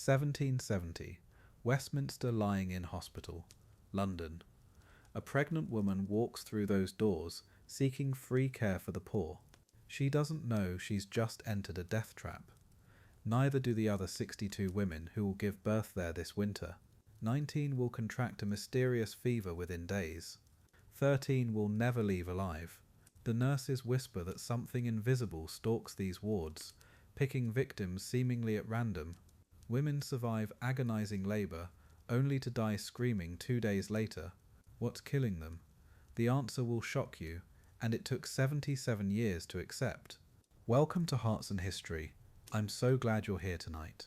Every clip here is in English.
1770. Westminster lying in hospital. London. A pregnant woman walks through those doors, seeking free care for the poor. She doesn't know she's just entered a death trap. Neither do the other 62 women who will give birth there this winter. 19 will contract a mysterious fever within days. 13 will never leave alive. The nurses whisper that something invisible stalks these wards, picking victims seemingly at random. Women survive agonizing labor, only to die screaming 2 days later. What's killing them? The answer will shock you, and it took 77 years to accept. Welcome to Hearts and History. I'm so glad you're here tonight.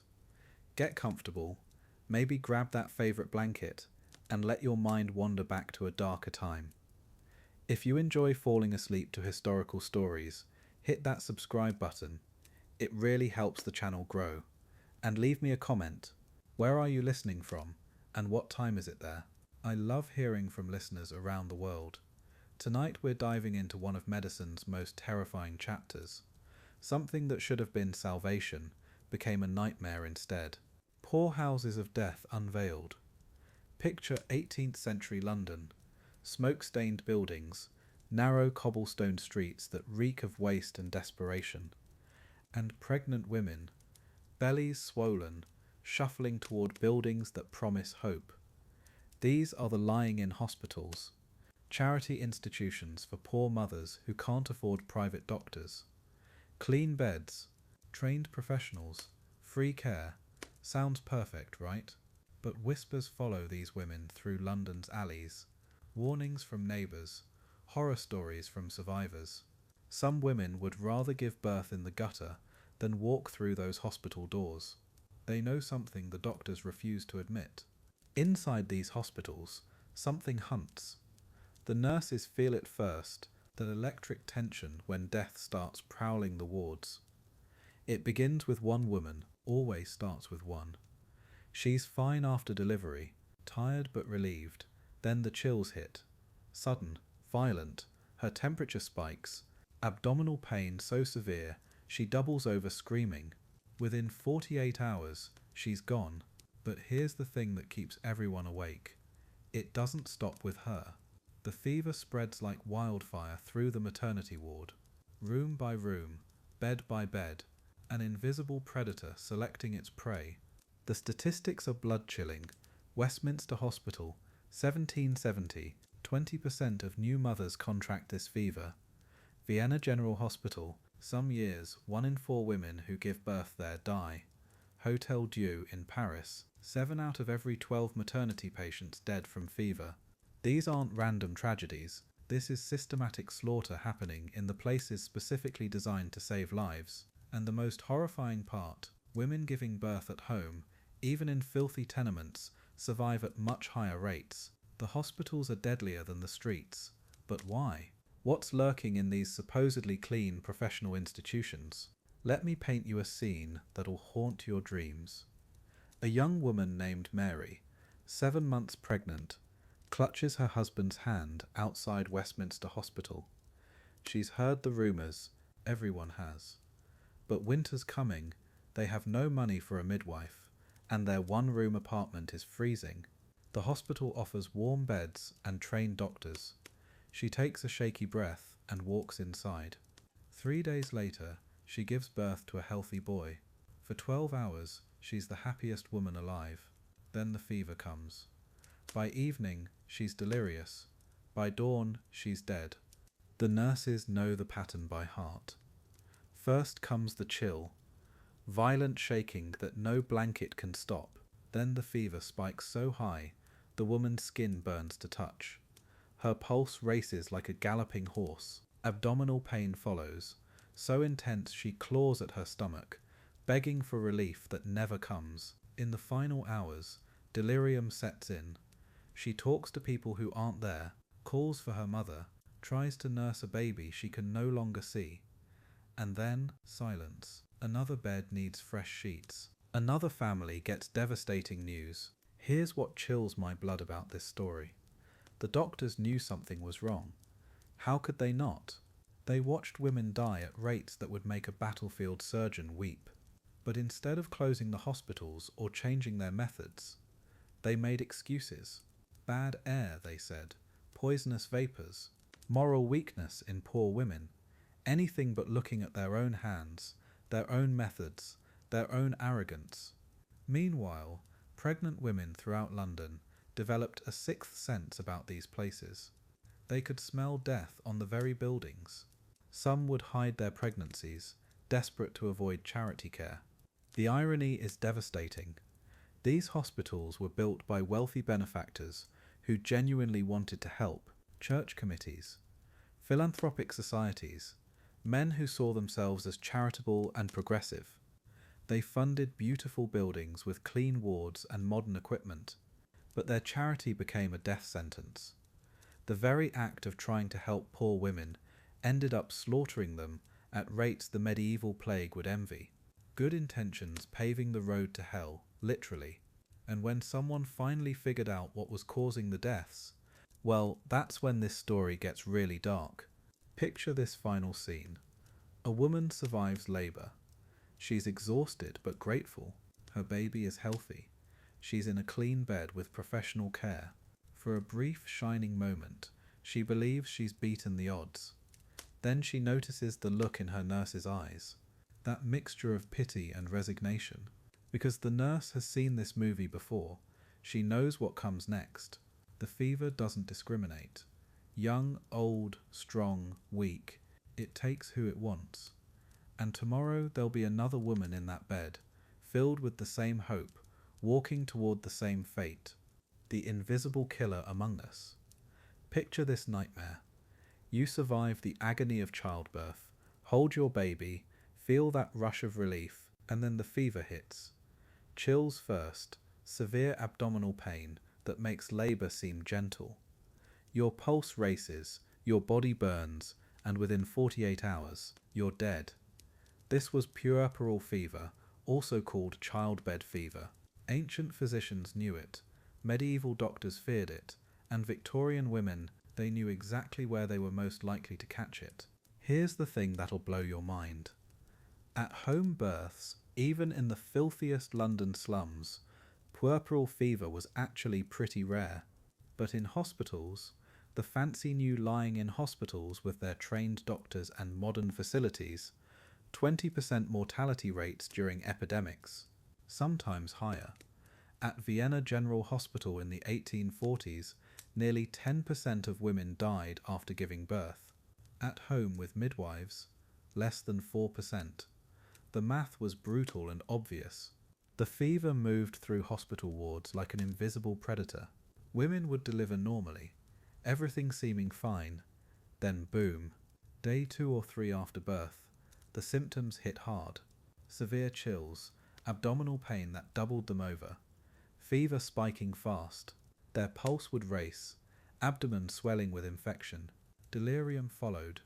Get comfortable, maybe grab that favorite blanket, and let your mind wander back to a darker time. If you enjoy falling asleep to historical stories, hit that subscribe button. It really helps the channel grow. And leave me a comment. Where are you listening from, and what time is it there? I love hearing from listeners around the world. Tonight we're diving into one of medicine's most terrifying chapters. Something that should have been salvation became a nightmare instead. Poorhouses of death unveiled. Picture 18th century London. Smoke-stained buildings, narrow cobblestone streets that reek of waste and desperation. And pregnant women, bellies swollen, shuffling toward buildings that promise hope. These are the lying in hospitals, charity institutions for poor mothers who can't afford private doctors. Clean beds, trained professionals, free care. Sounds perfect, right? But whispers follow these women through London's alleys. Warnings from neighbours, horror stories from survivors. Some women would rather give birth in the gutter than walk through those hospital doors. They know something the doctors refuse to admit. Inside these hospitals, something hunts. The nurses feel it first, that electric tension when death starts prowling the wards. It begins with one woman, always starts with one. She's fine after delivery, tired but relieved. Then the chills hit. Sudden, violent, her temperature spikes, abdominal pain so severe she doubles over screaming. Within 48 hours, she's gone. But here's the thing that keeps everyone awake. It doesn't stop with her. The fever spreads like wildfire through the maternity ward. Room by room, bed by bed, an invisible predator selecting its prey. The statistics are blood-chilling. Westminster Hospital, 1770, 20% of new mothers contract this fever. Vienna General Hospital, some years 1 in 4 women who give birth there die. Hotel Dieu in Paris, 7 out of every 12 maternity patients dead from fever. These aren't random tragedies. This is systematic slaughter happening in the places specifically designed to save lives. And the most horrifying part, women giving birth at home, even in filthy tenements, survive at much higher rates. The hospitals are deadlier than the streets. But why? What's lurking in these supposedly clean professional institutions? Let me paint you a scene that'll haunt your dreams. A young woman named Mary, 7 months pregnant, clutches her husband's hand outside Westminster Hospital. She's heard the rumours, everyone has. But winter's coming, they have no money for a midwife, and their one-room apartment is freezing. The hospital offers warm beds and trained doctors. She takes a shaky breath and walks inside. 3 days later, she gives birth to a healthy boy. For 12 hours, she's the happiest woman alive. Then the fever comes. By evening, she's delirious. By dawn, she's dead. The nurses know the pattern by heart. First comes the chill, violent shaking that no blanket can stop. Then the fever spikes so high, the woman's skin burns to touch. Her pulse races like a galloping horse. Abdominal pain follows, so intense she claws at her stomach, begging for relief that never comes. In the final hours, delirium sets in. She talks to people who aren't there, calls for her mother, tries to nurse a baby she can no longer see. And then, silence. Another bed needs fresh sheets. Another family gets devastating news. Here's what chills my blood about this story. The doctors knew something was wrong. How could they not? They watched women die at rates that would make a battlefield surgeon weep. But instead of closing the hospitals or changing their methods, they made excuses. Bad air, they said, poisonous vapours, moral weakness in poor women, anything but looking at their own hands, their own methods, their own arrogance. Meanwhile, pregnant women throughout London developed a sixth sense about these places. They could smell death on the very buildings. Some would hide their pregnancies, desperate to avoid charity care. The irony is devastating. These hospitals were built by wealthy benefactors who genuinely wanted to help, church committees, philanthropic societies, men who saw themselves as charitable and progressive. They funded beautiful buildings with clean wards and modern equipment, but their charity became a death sentence. The very act of trying to help poor women ended up slaughtering them at rates the medieval plague would envy. Good intentions paving the road to hell, literally. And when someone finally figured out what was causing the deaths, well, that's when this story gets really dark. Picture this final scene. A woman survives labour. She's exhausted but grateful. Her baby is healthy. She's in a clean bed with professional care. For a brief, shining moment, she believes she's beaten the odds. Then she notices the look in her nurse's eyes, that mixture of pity and resignation. Because the nurse has seen this movie before, she knows what comes next. The fever doesn't discriminate. Young, old, strong, weak, it takes who it wants. And tomorrow there'll be another woman in that bed, filled with the same hope, walking toward the same fate. The invisible killer among us. Picture this nightmare. You survive the agony of childbirth, hold your baby, feel that rush of relief, and then the fever hits. Chills first, severe abdominal pain that makes labour seem gentle. Your pulse races, your body burns, and within 48 hours, you're dead. This was puerperal fever, also called childbed fever. Ancient physicians knew it, medieval doctors feared it, and Victorian women, they knew exactly where they were most likely to catch it. Here's the thing that'll blow your mind. At home births, even in the filthiest London slums, puerperal fever was actually pretty rare. But in hospitals, the fancy new lying-in hospitals with their trained doctors and modern facilities, 20% mortality rates during epidemics, sometimes higher. At Vienna General Hospital in the 1840s, nearly 10% of women died after giving birth. At home with midwives, less than 4%. The math was brutal and obvious. The fever moved through hospital wards like an invisible predator. Women would deliver normally, everything seeming fine. Then boom, day 2 or 3 after birth, the symptoms hit hard. Severe chills, abdominal pain that doubled them over, fever spiking fast. Their pulse would race, abdomen swelling with infection. Delirium followed.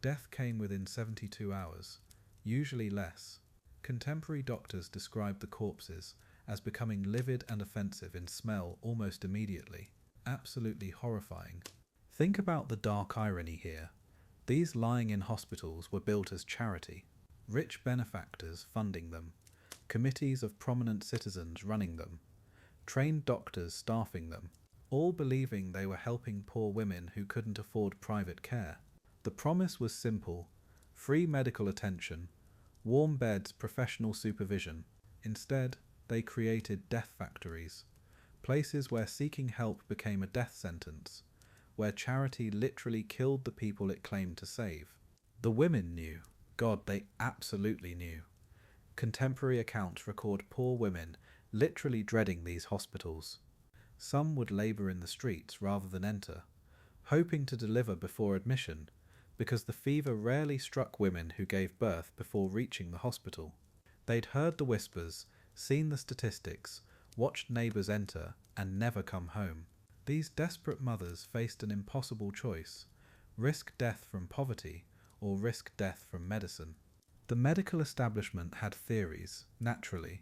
Death came within 72 hours, usually less. Contemporary doctors described the corpses as becoming livid and offensive in smell almost immediately. Absolutely horrifying. Think about the dark irony here. These lying-in hospitals were built as charity. Rich benefactors funding them. Committees of prominent citizens running them. Trained doctors staffing them. All believing they were helping poor women who couldn't afford private care. The promise was simple. Free medical attention. Warm beds, professional supervision. Instead, they created death factories. Places where seeking help became a death sentence. Where charity literally killed the people it claimed to save. The women knew. God, they absolutely knew. Contemporary accounts record poor women literally dreading these hospitals. Some would labour in the streets rather than enter, hoping to deliver before admission, because the fever rarely struck women who gave birth before reaching the hospital. They'd heard the whispers, seen the statistics, watched neighbours enter, and never come home. These desperate mothers faced an impossible choice: risk death from poverty or risk death from medicine. The medical establishment had theories, naturally.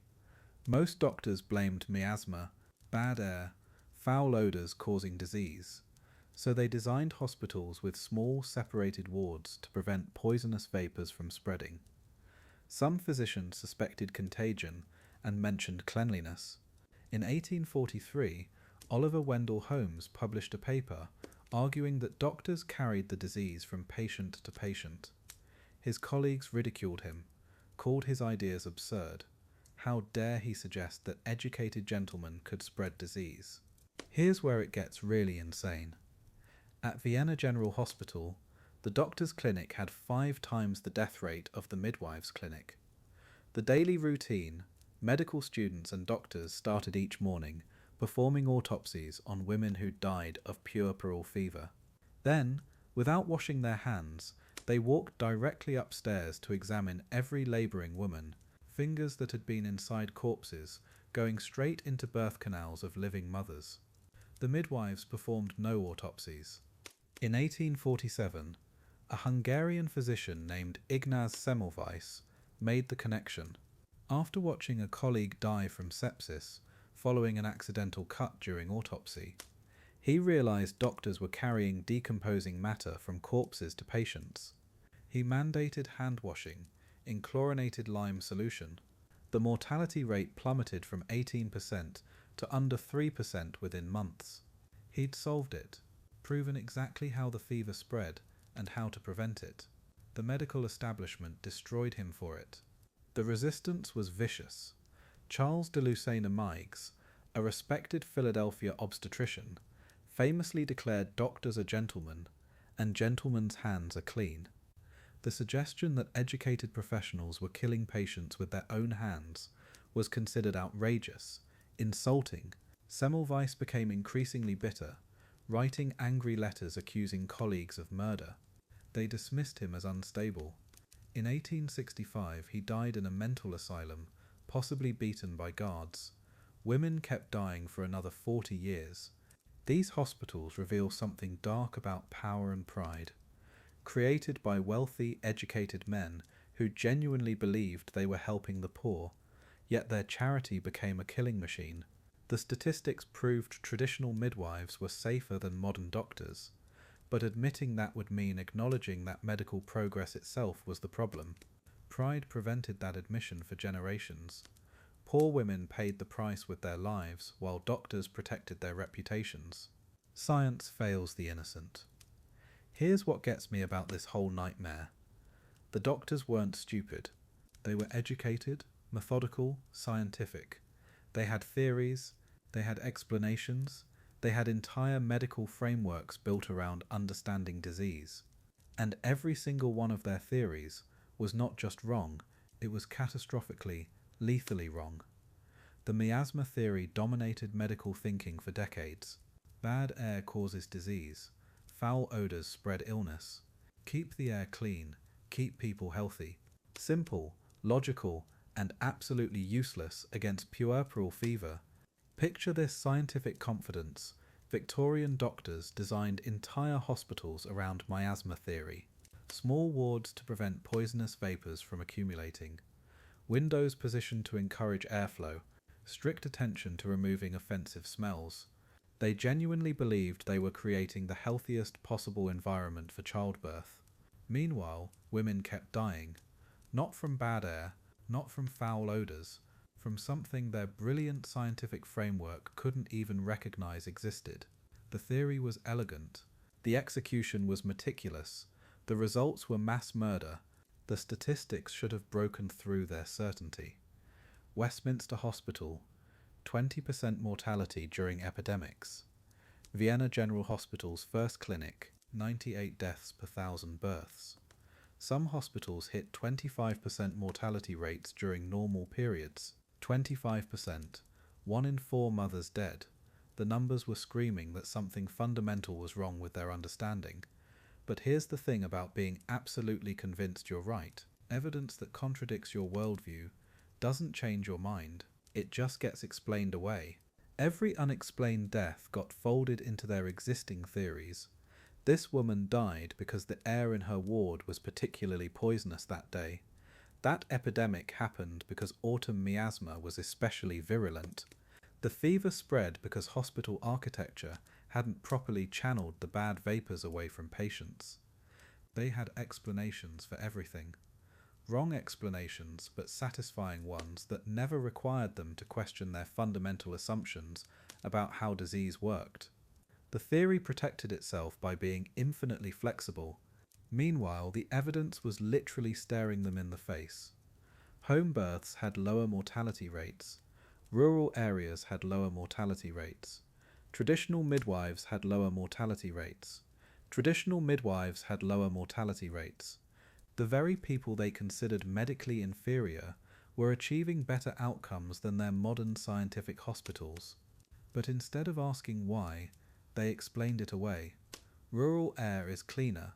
Most doctors blamed miasma, bad air, foul odours causing disease, so they designed hospitals with small separated wards to prevent poisonous vapours from spreading. Some physicians suspected contagion and mentioned cleanliness. In 1843, Oliver Wendell Holmes published a paper arguing that doctors carried the disease from patient to patient. His colleagues ridiculed him, called his ideas absurd. How dare he suggest that educated gentlemen could spread disease? Here's where it gets really insane. At Vienna General Hospital, the doctor's clinic had 5 times the death rate of the midwife's clinic. The daily routine: medical students and doctors started each morning performing autopsies on women who died of puerperal fever. Then, without washing their hands, they walked directly upstairs to examine every labouring woman, fingers that had been inside corpses going straight into birth canals of living mothers. The midwives performed no autopsies. In 1847, a Hungarian physician named Ignaz Semmelweis made the connection. After watching a colleague die from sepsis following an accidental cut during autopsy, he realized doctors were carrying decomposing matter from corpses to patients. He mandated handwashing in chlorinated lime solution. The mortality rate plummeted from 18% to under 3% within months. He'd solved it, proven exactly how the fever spread and how to prevent it. The medical establishment destroyed him for it. The resistance was vicious. Charles de Lucena-Meigs, a respected Philadelphia obstetrician, famously declared doctors are gentlemen and gentlemen's hands are clean. The suggestion that educated professionals were killing patients with their own hands was considered outrageous, insulting. Semmelweis became increasingly bitter, writing angry letters accusing colleagues of murder. They dismissed him as unstable. In 1865, he died in a mental asylum, possibly beaten by guards. Women kept dying for another 40 years. These hospitals reveal something dark about power and pride. Created by wealthy, educated men who genuinely believed they were helping the poor, yet their charity became a killing machine. The statistics proved traditional midwives were safer than modern doctors, but admitting that would mean acknowledging that medical progress itself was the problem. Pride prevented that admission for generations. Poor women paid the price with their lives, while doctors protected their reputations. Science fails the innocent. Here's what gets me about this whole nightmare. The doctors weren't stupid. They were educated, methodical, scientific. They had theories, they had explanations, they had entire medical frameworks built around understanding disease. And every single one of their theories was not just wrong, it was catastrophically, lethally wrong. The miasma theory dominated medical thinking for decades. Bad air causes disease. Foul odors spread illness. Keep the air clean. Keep people healthy. Simple, logical, and absolutely useless against puerperal fever. Picture this scientific confidence. Victorian doctors designed entire hospitals around miasma theory. Small wards to prevent poisonous vapors from accumulating. Windows positioned to encourage airflow. Strict attention to removing offensive smells. They genuinely believed they were creating the healthiest possible environment for childbirth. Meanwhile, women kept dying, not from bad air, not from foul odors, from something their brilliant scientific framework couldn't even recognize existed. The theory was elegant. The execution was meticulous. The results were mass murder. The statistics should have broken through their certainty. Westminster Hospital, 20% mortality during epidemics. Vienna General Hospital's first clinic, 98 deaths per 1,000 births. Some hospitals hit 25% mortality rates during normal periods. 25%, 1 in 4 mothers dead. The numbers were screaming that something fundamental was wrong with their understanding. But here's the thing about being absolutely convinced you're right. Evidence that contradicts your worldview doesn't change your mind. It just gets explained away. Every unexplained death got folded into their existing theories. This woman died because the air in her ward was particularly poisonous that day. That epidemic happened because autumn miasma was especially virulent. The fever spread because hospital architecture hadn't properly channeled the bad vapors away from patients. They had explanations for everything. Wrong explanations, but satisfying ones that never required them to question their fundamental assumptions about how disease worked. The theory protected itself by being infinitely flexible. Meanwhile, the evidence was literally staring them in the face. Home births had lower mortality rates. Rural areas had lower mortality rates. Traditional midwives had lower mortality rates. Traditional midwives had lower mortality rates. The very people they considered medically inferior were achieving better outcomes than their modern scientific hospitals. But instead of asking why, they explained it away. Rural air is cleaner.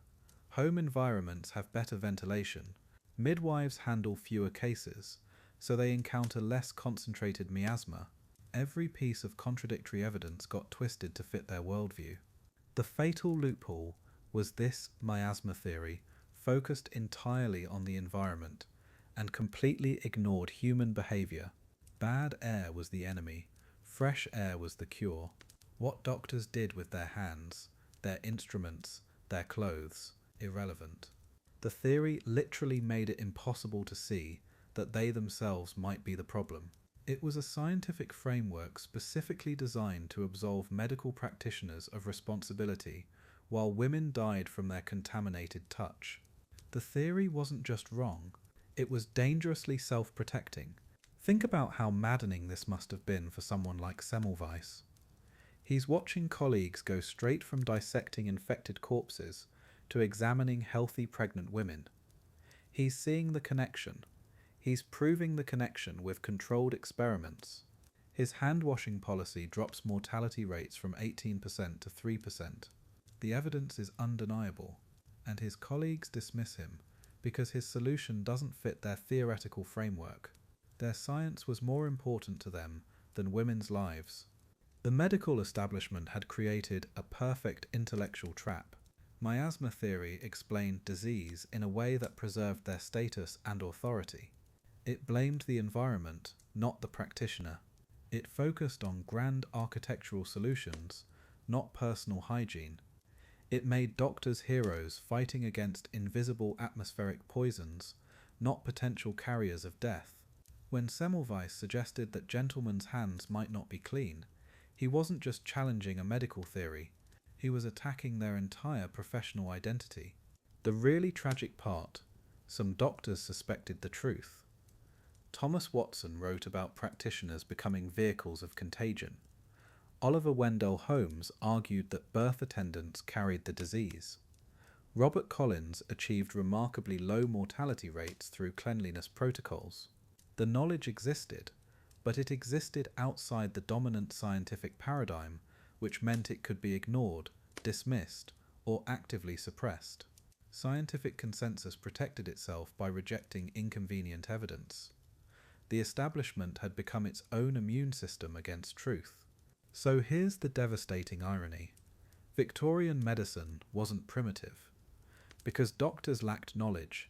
Home environments have better ventilation. Midwives handle fewer cases, so they encounter less concentrated miasma. Every piece of contradictory evidence got twisted to fit their worldview. The fatal loophole was this miasma theory focused entirely on the environment and completely ignored human behavior. Bad air was the enemy. Fresh air was the cure. What doctors did with their hands, their instruments, their clothes, irrelevant. The theory literally made it impossible to see that they themselves might be the problem. It was a scientific framework specifically designed to absolve medical practitioners of responsibility while women died from their contaminated touch. The theory wasn't just wrong, it was dangerously self-protecting. Think about how maddening this must have been for someone like Semmelweis. He's watching colleagues go straight from dissecting infected corpses to examining healthy pregnant women. He's seeing the connection. He's proving the connection with controlled experiments. His hand-washing policy drops mortality rates from 18% to 3%. The evidence is undeniable, and his colleagues dismiss him because his solution doesn't fit their theoretical framework. Their science was more important to them than women's lives. The medical establishment had created a perfect intellectual trap. Miasma theory explained disease in a way that preserved their status and authority. It blamed the environment, not the practitioner. It focused on grand architectural solutions, not personal hygiene. It made doctors heroes fighting against invisible atmospheric poisons, not potential carriers of death. When Semmelweis suggested that gentlemen's hands might not be clean, he wasn't just challenging a medical theory, he was attacking their entire professional identity. The really tragic part, some doctors suspected the truth. Thomas Watson wrote about practitioners becoming vehicles of contagion. Oliver Wendell Holmes argued that birth attendants carried the disease. Robert Collins achieved remarkably low mortality rates through cleanliness protocols. The knowledge existed, but it existed outside the dominant scientific paradigm, which meant it could be ignored, dismissed, or actively suppressed. Scientific consensus protected itself by rejecting inconvenient evidence. The establishment had become its own immune system against truth. So here's the devastating irony. Victorian medicine wasn't primitive, because doctors lacked knowledge.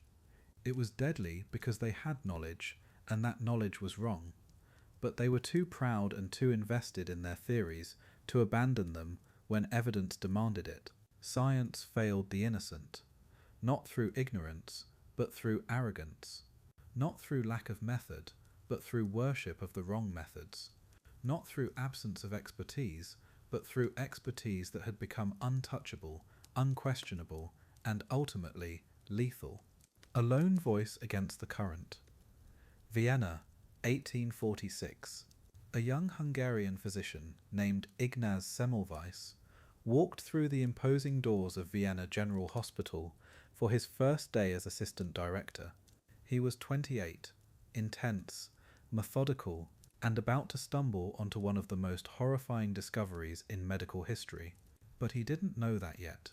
It was deadly because they had knowledge, and that knowledge was wrong. But they were too proud and too invested in their theories to abandon them when evidence demanded it. Science failed the innocent, not through ignorance, but through arrogance. Not through lack of method, but through worship of the wrong methods. Not through absence of expertise, but through expertise that had become untouchable, unquestionable, and ultimately lethal. A lone voice against the current. Vienna, 1846. A young Hungarian physician named Ignaz Semmelweis walked through the imposing doors of Vienna General Hospital for his first day as assistant director. He was 28, intense, methodical, and about to stumble onto one of the most horrifying discoveries in medical history. But he didn't know that yet.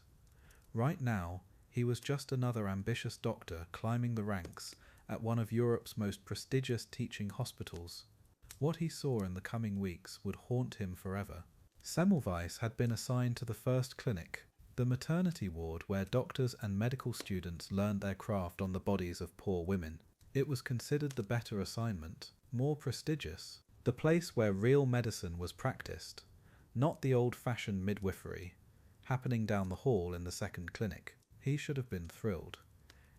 Right now, he was just another ambitious doctor climbing the ranks at one of Europe's most prestigious teaching hospitals. What he saw in the coming weeks would haunt him forever. Semmelweis had been assigned to the first clinic, the maternity ward where doctors and medical students learned their craft on the bodies of poor women. It was considered the better assignment, more prestigious, the place where real medicine was practiced, not the old-fashioned midwifery, happening down the hall in the second clinic. He should have been thrilled.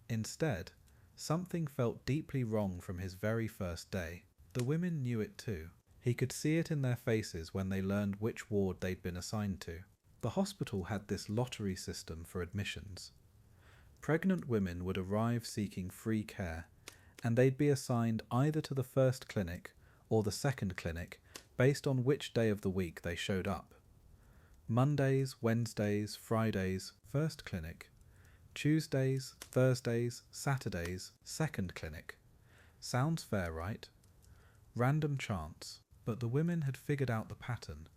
Instead, Something felt deeply wrong from his very first day. The women knew it too. He could see it in their faces when they learned which ward they'd been assigned to. The hospital had this lottery system for admissions. Pregnant women would arrive seeking free care, and they'd be assigned either to the first clinic or the second clinic based on which day of the week they showed up. Mondays, Wednesdays, Fridays, first clinic. Tuesdays, Thursdays, Saturdays, second clinic. Sounds fair, right? Random chance, but the women had figured out the pattern,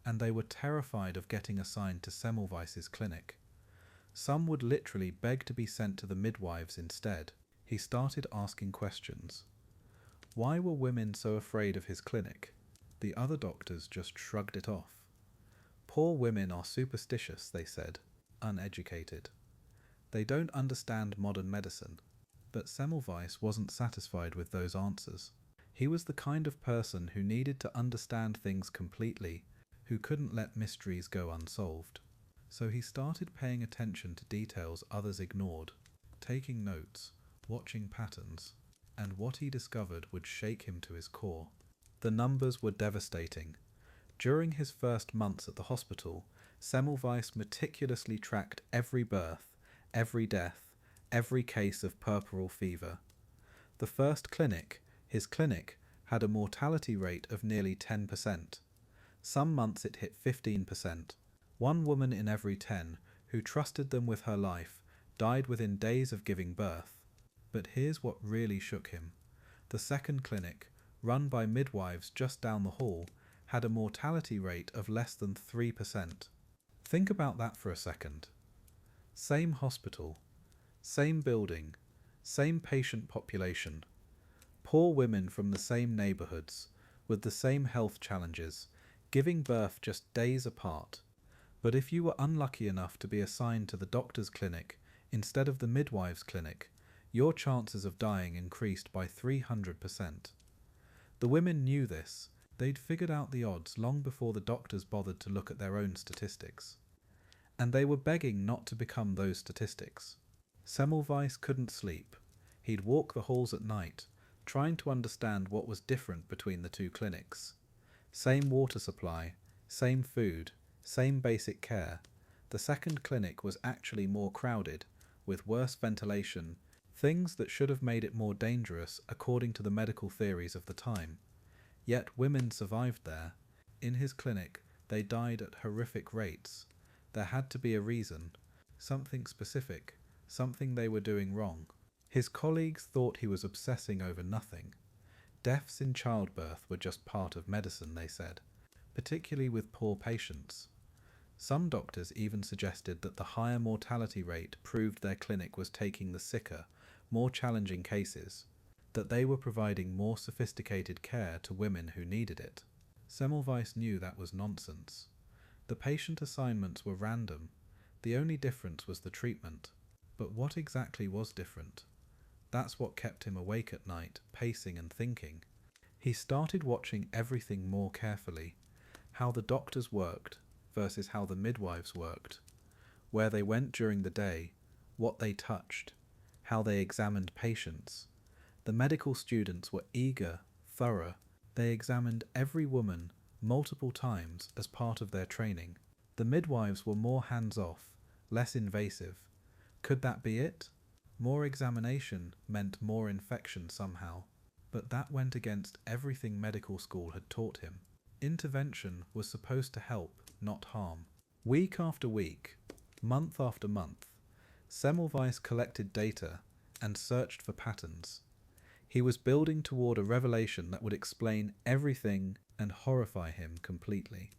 and they were terrified of getting assigned to Semmelweis's clinic. Some would literally beg to be sent to the midwives instead. He started asking questions. Why were women so afraid of his clinic? The other doctors just shrugged it off. Poor women are superstitious, they said, uneducated. They don't understand modern medicine. But Semmelweis wasn't satisfied with those answers. He was the kind of person who needed to understand things completely, who couldn't let mysteries go unsolved. So he started paying attention to details others ignored, taking notes, watching patterns, and what he discovered would shake him to his core. The numbers were devastating. During his first months at the hospital, Semmelweis meticulously tracked every birth, every death, every case of puerperal fever. The first clinic, his clinic, had a mortality rate of nearly 10%. Some months it hit 15%. One woman in every 10 who trusted them with her life died within days of giving birth. But here's what really shook him. The second clinic, run by midwives just down the hall, had a mortality rate of less than 3%. Think about that for a second. Same hospital, same building, same patient population, poor women from the same neighbourhoods, with the same health challenges, giving birth just days apart. But if you were unlucky enough to be assigned to the doctor's clinic instead of the midwife's clinic, your chances of dying increased by 300%. The women knew this. They'd figured out the odds long before the doctors bothered to look at their own statistics. And they were begging not to become those statistics. Semmelweis couldn't sleep. He'd walk the halls at night, trying to understand what was different between the two clinics. Same water supply, same food, same basic care. The second clinic was actually more crowded, with worse ventilation, things that should have made it more dangerous according to the medical theories of the time. Yet women survived there. In his clinic, they died at horrific rates. There had to be a reason, something specific, something they were doing wrong. His colleagues thought he was obsessing over nothing. Deaths in childbirth were just part of medicine, they said, particularly with poor patients. Some doctors even suggested that the higher mortality rate proved their clinic was taking the sicker, more challenging cases, that they were providing more sophisticated care to women who needed it. Semmelweis knew that was nonsense. The patient assignments were random. The only difference was the treatment. But what exactly was different? That's what kept him awake at night, pacing and thinking. He started watching everything more carefully. How the doctors worked versus how the midwives worked. Where they went during the day, what they touched, how they examined patients. The medical students were eager, thorough. They examined every woman multiple times as part of their training. The midwives were more hands-off, less invasive. Could that be it? More examination meant more infection somehow. But that went against everything medical school had taught him. Intervention was supposed to help, not harm. Week after week, month after month, Semmelweis collected data and searched for patterns. He was building toward a revelation that would explain everything and horrify him completely.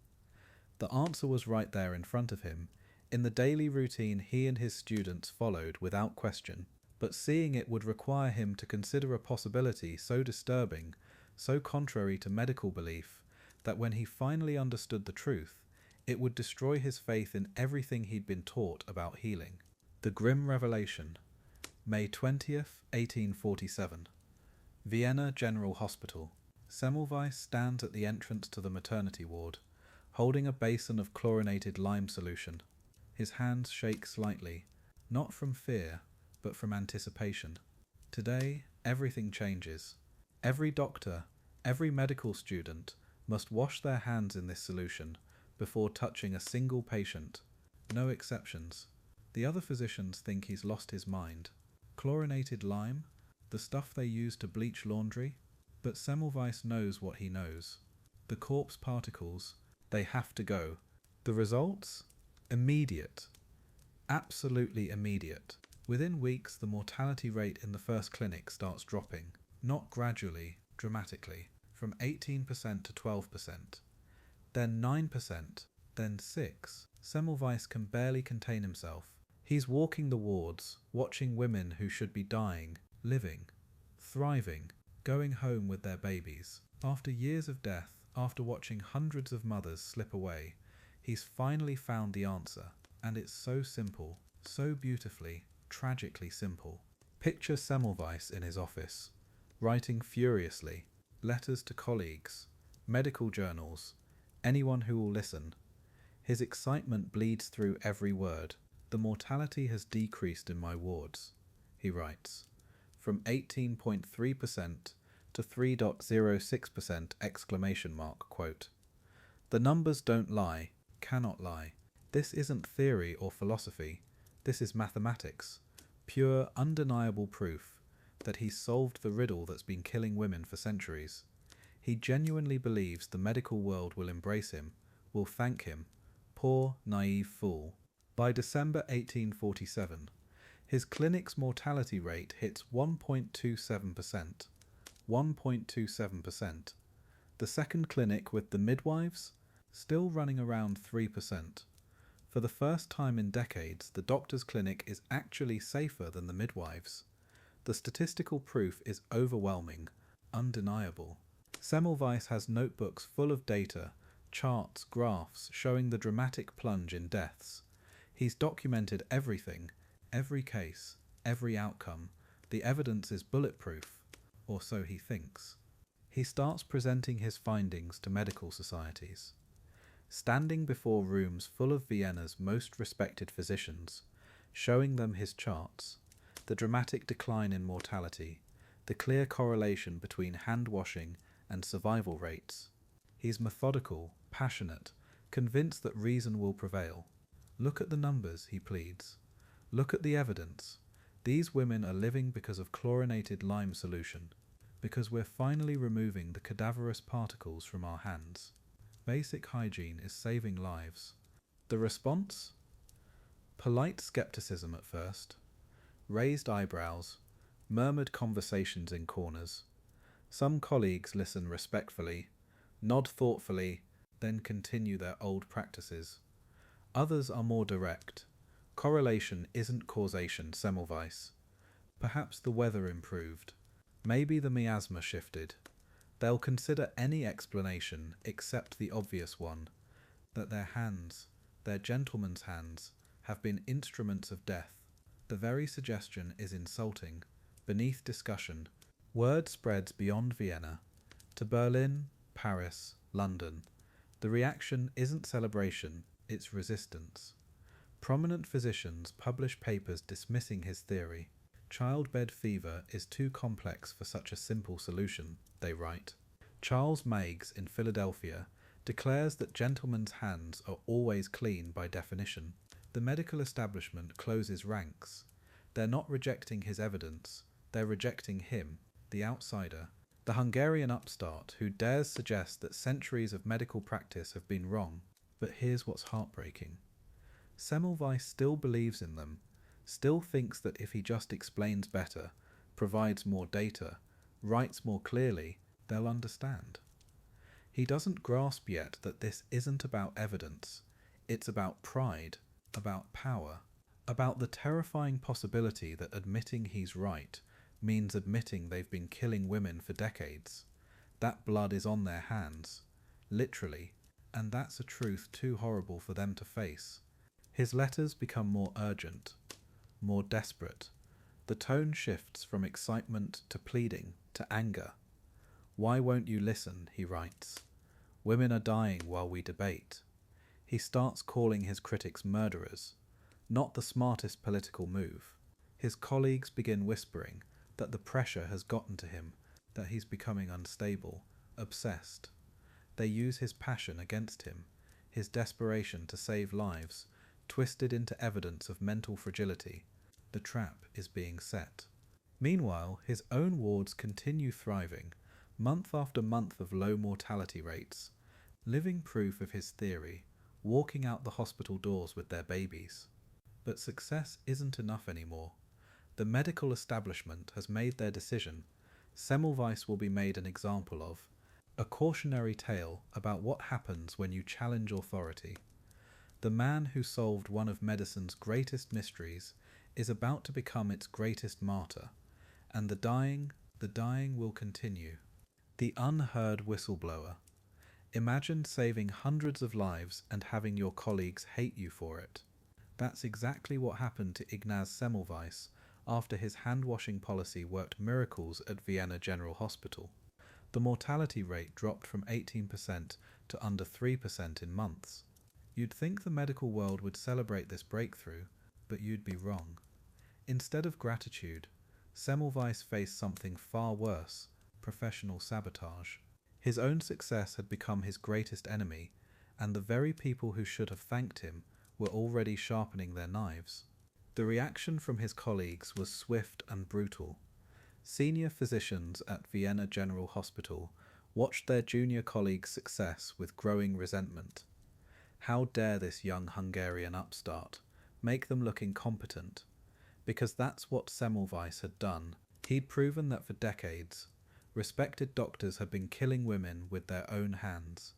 The answer was right there in front of him, in the daily routine he and his students followed without question, but seeing it would require him to consider a possibility so disturbing, so contrary to medical belief, that when he finally understood the truth, it would destroy his faith in everything he'd been taught about healing. The Grim Revelation, May 20th, 1847. Vienna General Hospital. Semmelweis stands at the entrance to the maternity ward, holding a basin of chlorinated lime solution. His hands shake slightly, not from fear, but from anticipation. Today, everything changes. Every doctor, every medical student must wash their hands in this solution before touching a single patient. No exceptions. The other physicians think he's lost his mind. Chlorinated lime, the stuff they use to bleach laundry, but Semmelweis knows what he knows. The corpse particles, they have to go. The results? Immediate. Absolutely immediate. Within weeks, the mortality rate in the first clinic starts dropping, not gradually, dramatically, from 18% to 12%, then 9%, then 6%. Semmelweis can barely contain himself. He's walking the wards, watching women who should be dying, living, thriving, going home with their babies. After years of death, after watching hundreds of mothers slip away, he's finally found the answer, and it's so simple, so beautifully, tragically simple. Picture Semmelweis in his office, writing furiously, letters to colleagues, medical journals, anyone who will listen. His excitement bleeds through every word. The mortality has decreased in my wards, he writes, from 18.3% to 3.06% exclamation mark quote. The numbers don't lie, cannot lie. This isn't theory or philosophy. This is mathematics. Pure, undeniable proof that he's solved the riddle that's been killing women for centuries. He genuinely believes the medical world will embrace him, will thank him. Poor, naive fool. By December 1847, his clinic's mortality rate hits 1.27%. 1.27%. The second clinic with the midwives, still running around 3%. For the first time in decades, the doctor's clinic is actually safer than the midwives. The statistical proof is overwhelming, undeniable. Semmelweis has notebooks full of data, charts, graphs showing the dramatic plunge in deaths. He's documented everything, every case, every outcome. The evidence is bulletproof, or so he thinks. He starts presenting his findings to medical societies. Standing before rooms full of Vienna's most respected physicians, showing them his charts, the dramatic decline in mortality, the clear correlation between hand-washing and survival rates. He's methodical, passionate, convinced that reason will prevail. Look at the numbers, he pleads. Look at the evidence. These women are living because of chlorinated lime solution, because we're finally removing the cadaverous particles from our hands. Basic hygiene is saving lives. The response? Polite skepticism at first, raised eyebrows, murmured conversations in corners. Some colleagues listen respectfully, nod thoughtfully, then continue their old practices. Others are more direct. Correlation isn't causation, Semmelweis. Perhaps the weather improved. Maybe the miasma shifted. They'll consider any explanation except the obvious one, that their hands, their gentlemen's hands, have been instruments of death. The very suggestion is insulting, beneath discussion. Word spreads beyond Vienna, to Berlin, Paris, London. The reaction isn't celebration, it's resistance. Prominent physicians publish papers dismissing his theory. Childbed fever is too complex for such a simple solution, they write. Charles Meigs in Philadelphia declares that gentlemen's hands are always clean by definition. The medical establishment closes ranks. They're not rejecting his evidence, they're rejecting him, the outsider, the Hungarian upstart who dares suggest that centuries of medical practice have been wrong. But here's what's heartbreaking. Semmelweis still believes in them, still thinks that if he just explains better, provides more data, writes more clearly, they'll understand. He doesn't grasp yet that this isn't about evidence, it's about pride, about power, about the terrifying possibility that admitting he's right means admitting they've been killing women for decades. That blood is on their hands, literally, and that's a truth too horrible for them to face. His letters become more urgent, more desperate. The tone shifts from excitement to pleading to anger. Why won't you listen, he writes. Women are dying while we debate. He starts calling his critics murderers, not the smartest political move. His colleagues begin whispering, that the pressure has gotten to him, that he's becoming unstable, obsessed. They use his passion against him, his desperation to save lives, twisted into evidence of mental fragility. The trap is being set. Meanwhile, his own wards continue thriving, month after month of low mortality rates, living proof of his theory, walking out the hospital doors with their babies. But success isn't enough anymore. The medical establishment has made their decision. Semmelweis will be made an example of, a cautionary tale about what happens when you challenge authority. The man who solved one of medicine's greatest mysteries is about to become its greatest martyr, and the dying will continue. The unheard whistleblower. Imagine saving hundreds of lives and having your colleagues hate you for it. That's exactly what happened to Ignaz Semmelweis after his hand-washing policy worked miracles at Vienna General Hospital. The mortality rate dropped from 18% to under 3% in months. You'd think the medical world would celebrate this breakthrough, but you'd be wrong. Instead of gratitude, Semmelweis faced something far worse: professional sabotage. His own success had become his greatest enemy, and the very people who should have thanked him were already sharpening their knives. The reaction from his colleagues was swift and brutal. Senior physicians at Vienna General Hospital watched their junior colleagues' success with growing resentment. How dare this young Hungarian upstart make them look incompetent? Because that's what Semmelweis had done. He'd proven that for decades, respected doctors had been killing women with their own hands.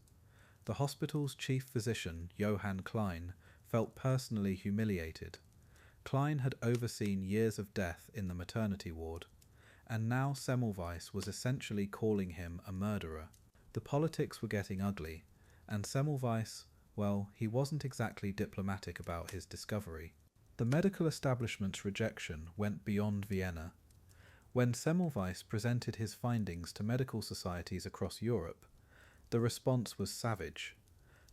The hospital's chief physician, Johann Klein, felt personally humiliated. Klein had overseen years of death in the maternity ward, and now Semmelweis was essentially calling him a murderer. The politics were getting ugly, and Semmelweis, well, he wasn't exactly diplomatic about his discovery. The medical establishment's rejection went beyond Vienna. When Semmelweis presented his findings to medical societies across Europe, the response was savage.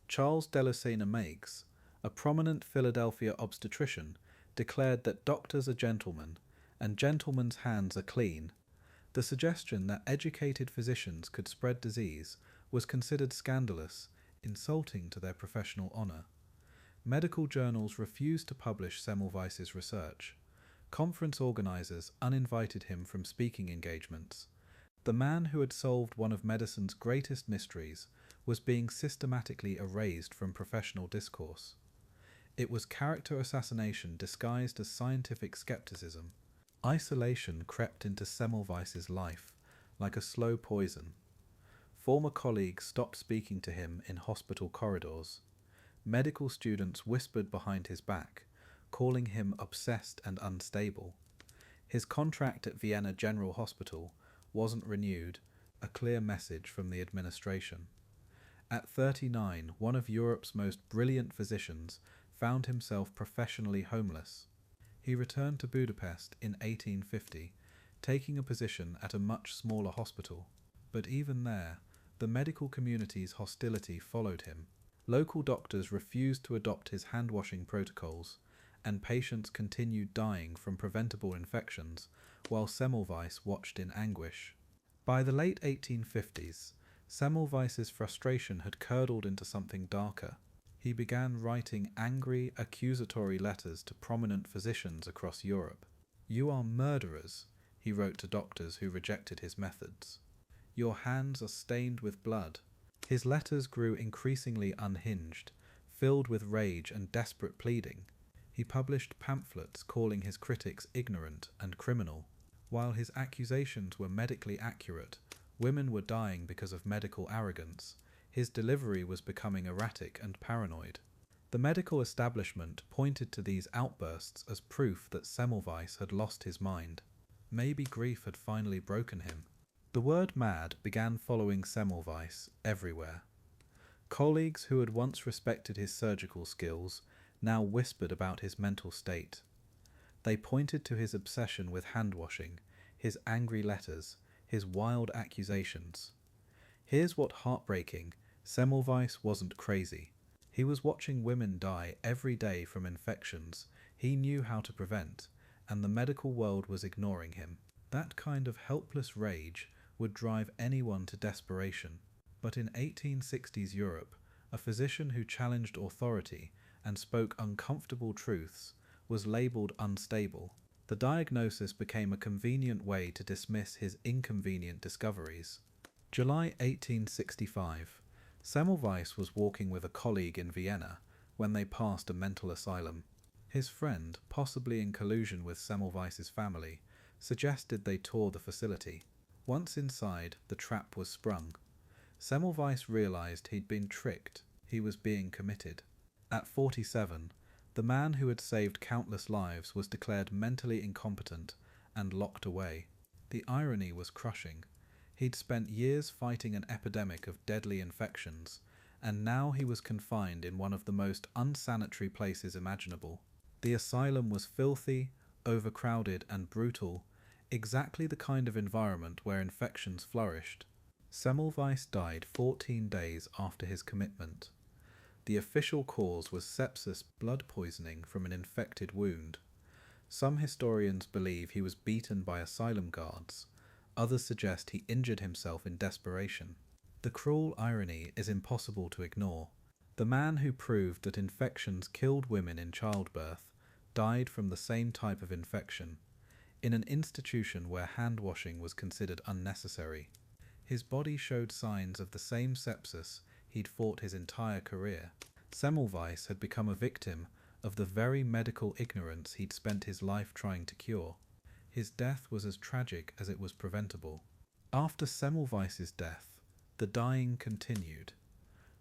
Charles Delessena-Meigs, a prominent Philadelphia obstetrician, declared that doctors are gentlemen, and gentlemen's hands are clean. The suggestion that educated physicians could spread disease was considered scandalous, insulting to their professional honor. Medical journals refused to publish Semmelweis's research. Conference organizers uninvited him from speaking engagements. The man who had solved one of medicine's greatest mysteries was being systematically erased from professional discourse. It was character assassination disguised as scientific skepticism. Isolation crept into Semmelweis's life like a slow poison. Former colleagues stopped speaking to him in hospital corridors. Medical students whispered behind his back, calling him obsessed and unstable. His contract at Vienna General Hospital wasn't renewed, a clear message from the administration. At 39, one of Europe's most brilliant physicians found himself professionally homeless. He returned to Budapest in 1850, taking a position at a much smaller hospital. But even there, the medical community's hostility followed him. Local doctors refused to adopt his hand-washing protocols, and patients continued dying from preventable infections, while Semmelweis watched in anguish. By the late 1850s, Semmelweis's frustration had curdled into something darker. He began writing angry, accusatory letters to prominent physicians across Europe. "You are murderers," he wrote to doctors who rejected his methods. "Your hands are stained with blood." His letters grew increasingly unhinged, filled with rage and desperate pleading. He published pamphlets calling his critics ignorant and criminal. While his accusations were medically accurate, women were dying because of medical arrogance. His delivery was becoming erratic and paranoid. The medical establishment pointed to these outbursts as proof that Semmelweis had lost his mind. Maybe grief had finally broken him. The word mad began following Semmelweis everywhere. Colleagues who had once respected his surgical skills now whispered about his mental state. They pointed to his obsession with hand-washing, his angry letters, his wild accusations. Here's what heartbreaking: Semmelweis wasn't crazy. He was watching women die every day from infections he knew how to prevent, and the medical world was ignoring him. That kind of helpless rage would drive anyone to desperation. But in 1860s Europe, a physician who challenged authority and spoke uncomfortable truths was labelled unstable. The diagnosis became a convenient way to dismiss his inconvenient discoveries. July 1865. Semmelweis was walking with a colleague in Vienna when they passed a mental asylum. His friend, possibly in collusion with Semmelweis's family, suggested they tour the facility. Once inside, the trap was sprung. Semmelweis realized he'd been tricked. He was being committed. At 47, the man who had saved countless lives was declared mentally incompetent and locked away. The irony was crushing. He'd spent years fighting an epidemic of deadly infections, and now he was confined in one of the most unsanitary places imaginable. The asylum was filthy, overcrowded, and brutal, exactly the kind of environment where infections flourished. Semmelweis died 14 days after his commitment. The official cause was sepsis, blood poisoning from an infected wound. Some historians believe he was beaten by asylum guards. Others suggest he injured himself in desperation. The cruel irony is impossible to ignore. The man who proved that infections killed women in childbirth died from the same type of infection, in an institution where hand-washing was considered unnecessary. His body showed signs of the same sepsis he'd fought his entire career. Semmelweis had become a victim of the very medical ignorance he'd spent his life trying to cure. His death was as tragic as it was preventable. After Semmelweis's death, the dying continued.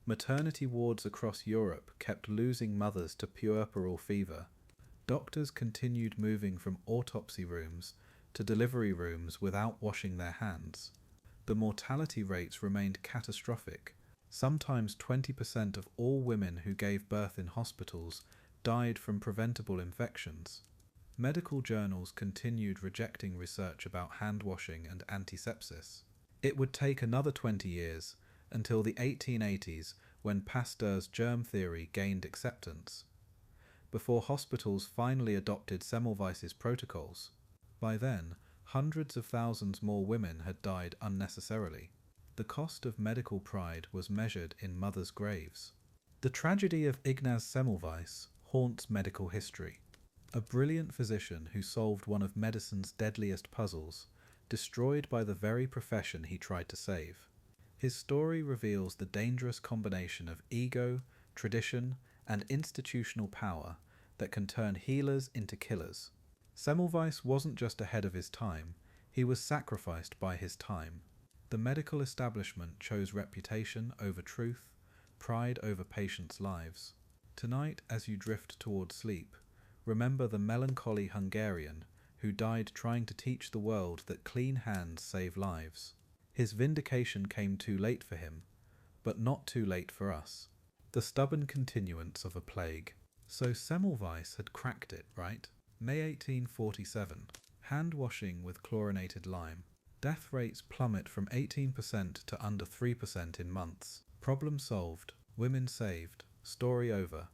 Maternity wards across Europe kept losing mothers to puerperal fever. Doctors continued moving from autopsy rooms to delivery rooms without washing their hands. The mortality rates remained catastrophic. Sometimes 20% of all women who gave birth in hospitals died from preventable infections. Medical journals continued rejecting research about hand-washing and antisepsis. It would take another 20 years until the 1880s when Pasteur's germ theory gained acceptance, before hospitals finally adopted Semmelweis's protocols. By then, hundreds of thousands more women had died unnecessarily. The cost of medical pride was measured in mothers' graves. The tragedy of Ignaz Semmelweis haunts medical history. A brilliant physician who solved one of medicine's deadliest puzzles, destroyed by the very profession he tried to save. His story reveals the dangerous combination of ego, tradition, and institutional power that can turn healers into killers. Semmelweis wasn't just ahead of his time, he was sacrificed by his time. The medical establishment chose reputation over truth, pride over patients' lives. Tonight, as you drift toward sleep, remember the melancholy Hungarian who died trying to teach the world that clean hands save lives. His vindication came too late for him, but not too late for us. The stubborn continuance of a plague. So Semmelweis had cracked it, right? May 1847. Hand washing with chlorinated lime. Death rates plummet from 18% to under 3% in months. Problem solved. Women saved. Story over.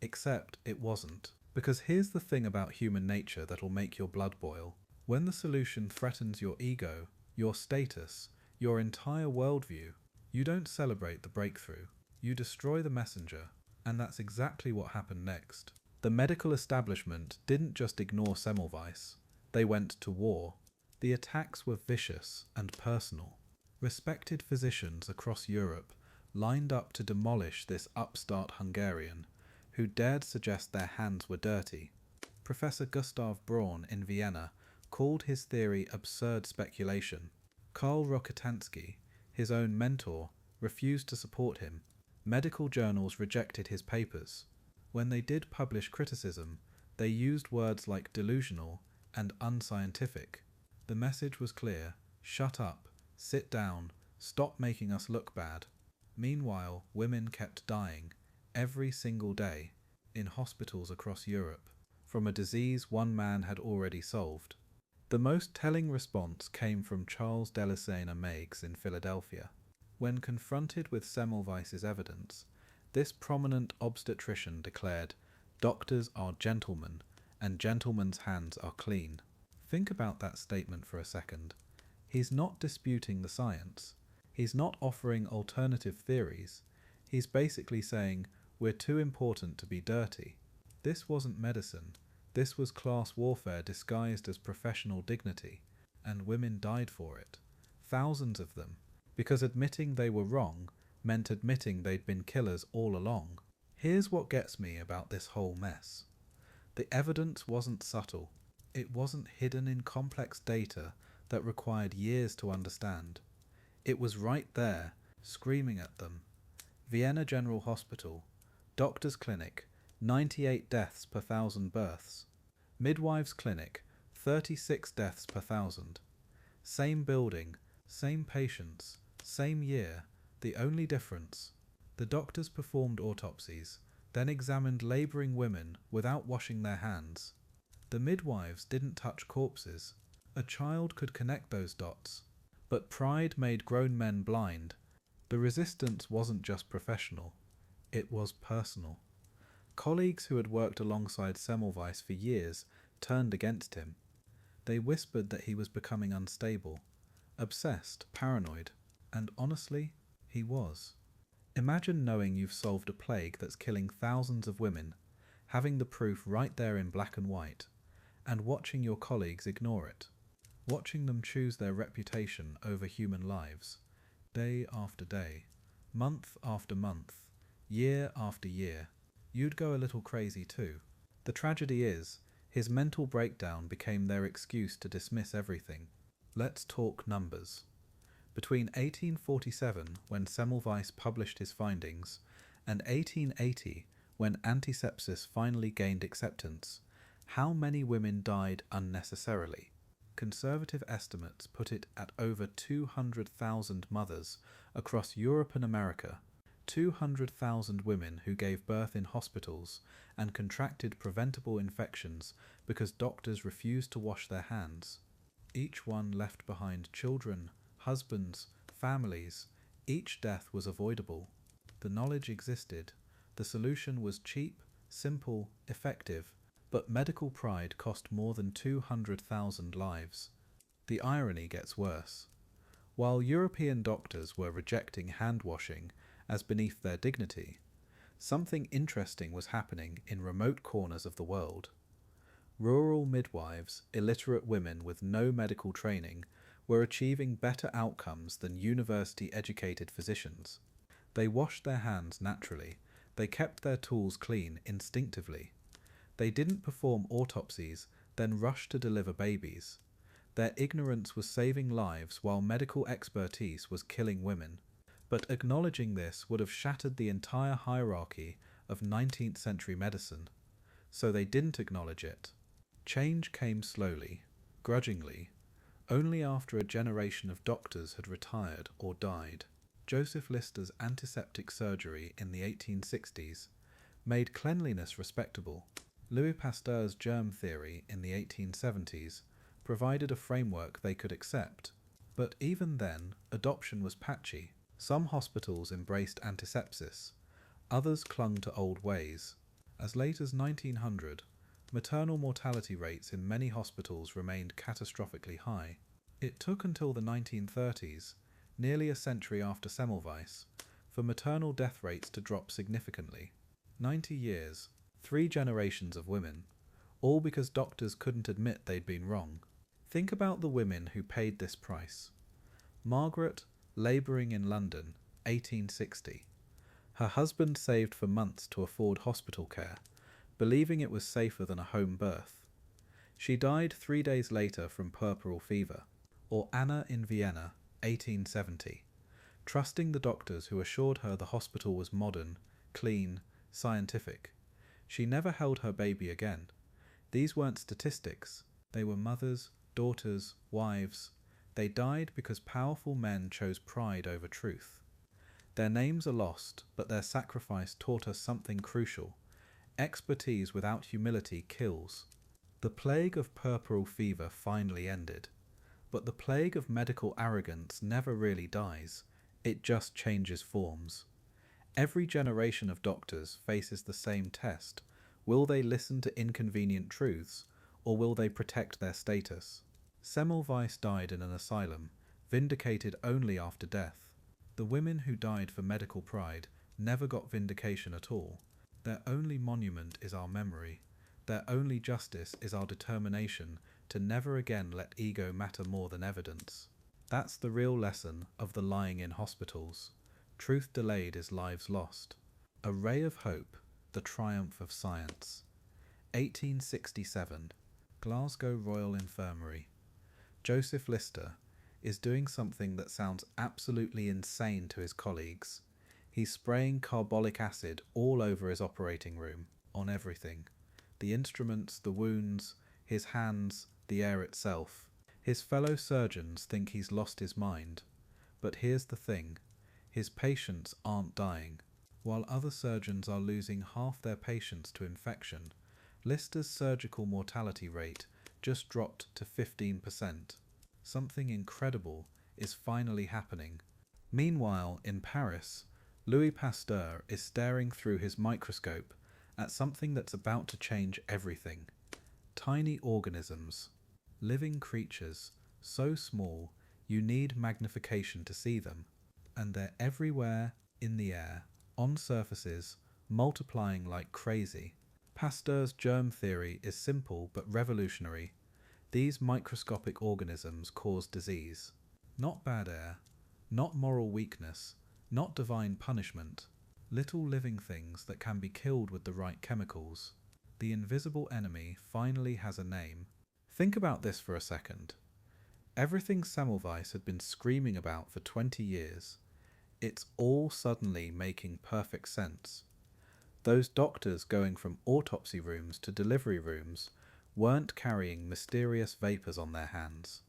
Except it wasn't. Because here's the thing about human nature that'll make your blood boil. When the solution threatens your ego, your status, your entire worldview, you don't celebrate the breakthrough. You destroy the messenger. And that's exactly what happened next. The medical establishment didn't just ignore Semmelweis. They went to war. The attacks were vicious and personal. Respected physicians across Europe lined up to demolish this upstart Hungarian who dared suggest their hands were dirty. Professor Gustav Braun in Vienna called his theory absurd speculation. Karl Rokitansky, his own mentor, refused to support him. Medical journals rejected his papers. When they did publish criticism, they used words like delusional and unscientific. The message was clear: shut up, sit down, stop making us look bad. Meanwhile, women kept dying, every single day, in hospitals across Europe, from a disease one man had already solved. The most telling response came from Charles Delisena Meigs in Philadelphia. When confronted with Semmelweis's evidence, this prominent obstetrician declared, "Doctors are gentlemen, and gentlemen's hands are clean." Think about that statement for a second. He's not disputing the science. He's not offering alternative theories. He's basically saying, we're too important to be dirty. This wasn't medicine. This was class warfare disguised as professional dignity, and women died for it. Thousands of them, because admitting they were wrong meant admitting they'd been killers all along. Here's what gets me about this whole mess. The evidence wasn't subtle. It wasn't hidden in complex data that required years to understand. It was right there, screaming at them. Vienna General Hospital, Doctor's Clinic, 98 deaths per 1,000 births. Midwives Clinic, 36 deaths per 1,000. Same building, same patients, same year. The only difference: the doctors performed autopsies, then examined labouring women without washing their hands. The midwives didn't touch corpses. A child could connect those dots. But pride made grown men blind. The resistance wasn't just professional, it was personal. Colleagues who had worked alongside Semmelweis for years turned against him. They whispered that he was becoming unstable, obsessed, paranoid, and honestly, he was. Imagine knowing you've solved a plague that's killing thousands of women, having the proof right there in black and white, and watching your colleagues ignore it. Watching them choose their reputation over human lives, day after day, month after month, year after year. You'd go a little crazy too. The tragedy is, his mental breakdown became their excuse to dismiss everything. Let's talk numbers. Between 1847, when Semmelweis published his findings, and 1880, when antisepsis finally gained acceptance, how many women died unnecessarily? Conservative estimates put it at over 200,000 mothers across Europe and America, 200,000 women who gave birth in hospitals and contracted preventable infections because doctors refused to wash their hands. Each one left behind children, husbands, families. Each death was avoidable. The knowledge existed. The solution was cheap, simple, effective, but medical pride cost more than 200,000 lives. The irony gets worse. While European doctors were rejecting hand-washing as beneath their dignity, something interesting was happening in remote corners of the world. Rural midwives, illiterate women with no medical training, were achieving better outcomes than university-educated physicians. They washed their hands naturally. They kept their tools clean instinctively. They didn't perform autopsies, then rush to deliver babies. Their ignorance was saving lives while medical expertise was killing women. But acknowledging this would have shattered the entire hierarchy of 19th century medicine. So they didn't acknowledge it. Change came slowly, grudgingly, only after a generation of doctors had retired or died. Joseph Lister's antiseptic surgery in the 1860s made cleanliness respectable. Louis Pasteur's germ theory in the 1870s provided a framework they could accept. But even then, adoption was patchy. Some hospitals embraced antisepsis, others clung to old ways. As late as 1900, maternal mortality rates in many hospitals remained catastrophically high. It took until the 1930s, nearly a century after Semmelweis, for maternal death rates to drop significantly. 90 years, 3 generations of women, all because doctors couldn't admit they'd been wrong. Think about the women who paid this price. Margaret, labouring in London, 1860. Her husband saved for months to afford hospital care, believing it was safer than a home birth. She died 3 days later from puerperal fever. Or Anna in Vienna, 1870, trusting the doctors who assured her the hospital was modern, clean, scientific. She never held her baby again. These weren't statistics. They were mothers, daughters, wives. They died because powerful men chose pride over truth. Their names are lost, but their sacrifice taught us something crucial. Expertise without humility kills. The plague of puerperal fever finally ended. But the plague of medical arrogance never really dies. It just changes forms. Every generation of doctors faces the same test. Will they listen to inconvenient truths, or will they protect their status? Semmelweis died in an asylum, vindicated only after death. The women who died for medical pride never got vindication at all. Their only monument is our memory. Their only justice is our determination to never again let ego matter more than evidence. That's the real lesson of the lying in hospitals. Truth delayed is lives lost. A ray of hope, the triumph of science. 1867, Glasgow Royal Infirmary. Joseph Lister is doing something that sounds absolutely insane to his colleagues. He's spraying carbolic acid all over his operating room, on everything. The instruments, the wounds, his hands, the air itself. His fellow surgeons think he's lost his mind. But here's the thing, his patients aren't dying. While other surgeons are losing half their patients to infection, Lister's surgical mortality rate just dropped to 15%. Something incredible is finally happening. Meanwhile, in Paris, Louis Pasteur is staring through his microscope at something that's about to change everything. Tiny organisms, living creatures, so small you need magnification to see them, and they're everywhere in the air, on surfaces, multiplying like crazy. Pasteur's germ theory is simple but revolutionary. These microscopic organisms cause disease. Not bad air, not moral weakness, not divine punishment. Little living things that can be killed with the right chemicals. The invisible enemy finally has a name. Think about this for a second. Everything Semmelweis had been screaming about for 20 years, it's all suddenly making perfect sense. Those doctors going from autopsy rooms to delivery rooms weren't carrying mysterious vapours on their hands.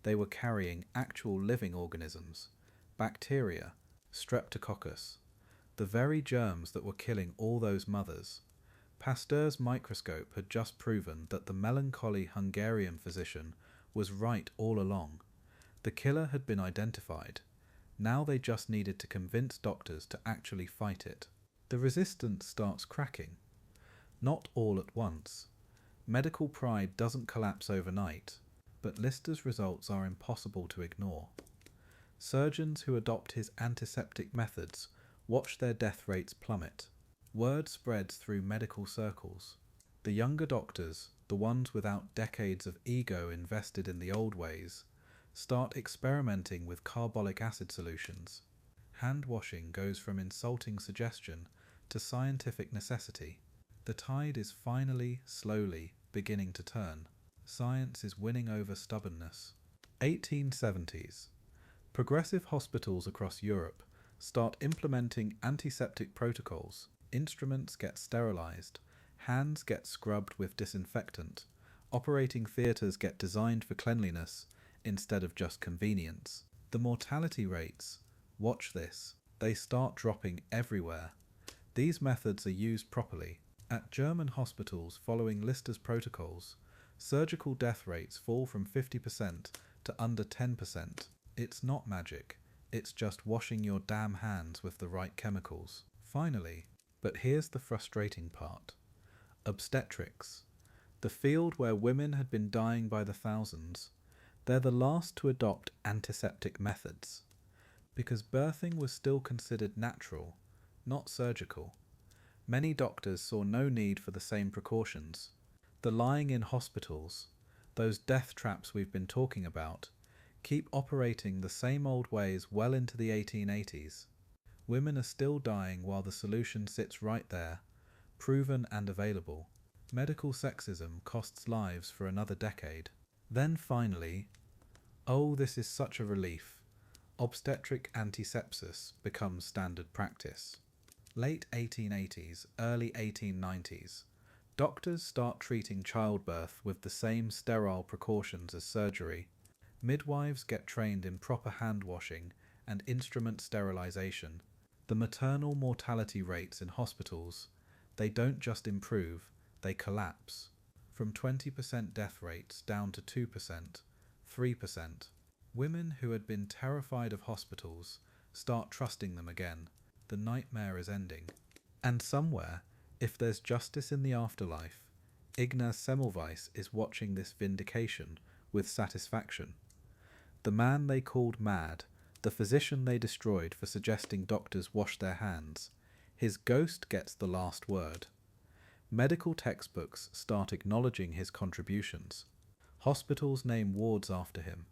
They were carrying actual living organisms, bacteria, streptococcus, the very germs that were killing all those mothers. Pasteur's microscope had just proven that the melancholy Hungarian physician was right all along. The killer had been identified. Now they just needed to convince doctors to actually fight it. The resistance starts cracking. Not all at once. Medical pride doesn't collapse overnight, but Lister's results are impossible to ignore. Surgeons who adopt his antiseptic methods watch their death rates plummet. Word spreads through medical circles. The younger doctors, the ones without decades of ego invested in the old ways, start experimenting with carbolic acid solutions. Hand-washing goes from insulting suggestion to scientific necessity. The tide is finally, slowly, beginning to turn. Science is winning over stubbornness. 1870s. Progressive hospitals across Europe start implementing antiseptic protocols. Instruments get sterilized. Hands get scrubbed with disinfectant. Operating theatres get designed for cleanliness instead of just convenience. The mortality rates, watch this, they start dropping everywhere. These methods are used properly. At German hospitals following Lister's protocols, surgical death rates fall from 50% to under 10%. It's not magic, it's just washing your damn hands with the right chemicals. Finally, but here's the frustrating part. Obstetrics. The field where women had been dying by the thousands. They're the last to adopt antiseptic methods. Because birthing was still considered natural, not surgical. Many doctors saw no need for the same precautions. The lying in hospitals, those death traps we've been talking about, keep operating the same old ways well into the 1880s. Women are still dying while the solution sits right there, proven and available. Medical sexism costs lives for another decade. Then finally, oh, this is such a relief, obstetric antisepsis becomes standard practice. Late 1880s, early 1890s, doctors start treating childbirth with the same sterile precautions as surgery. Midwives get trained in proper hand washing and instrument sterilization. The maternal mortality rates in hospitals, they don't just improve, they collapse. From 20% death rates down to 2%, 3%. Women who had been terrified of hospitals start trusting them again. The nightmare is ending. And somewhere, if there's justice in the afterlife, Ignaz Semmelweis is watching this vindication with satisfaction. The man they called mad, the physician they destroyed for suggesting doctors wash their hands, his ghost gets the last word. Medical textbooks start acknowledging his contributions. Hospitals name wards after him.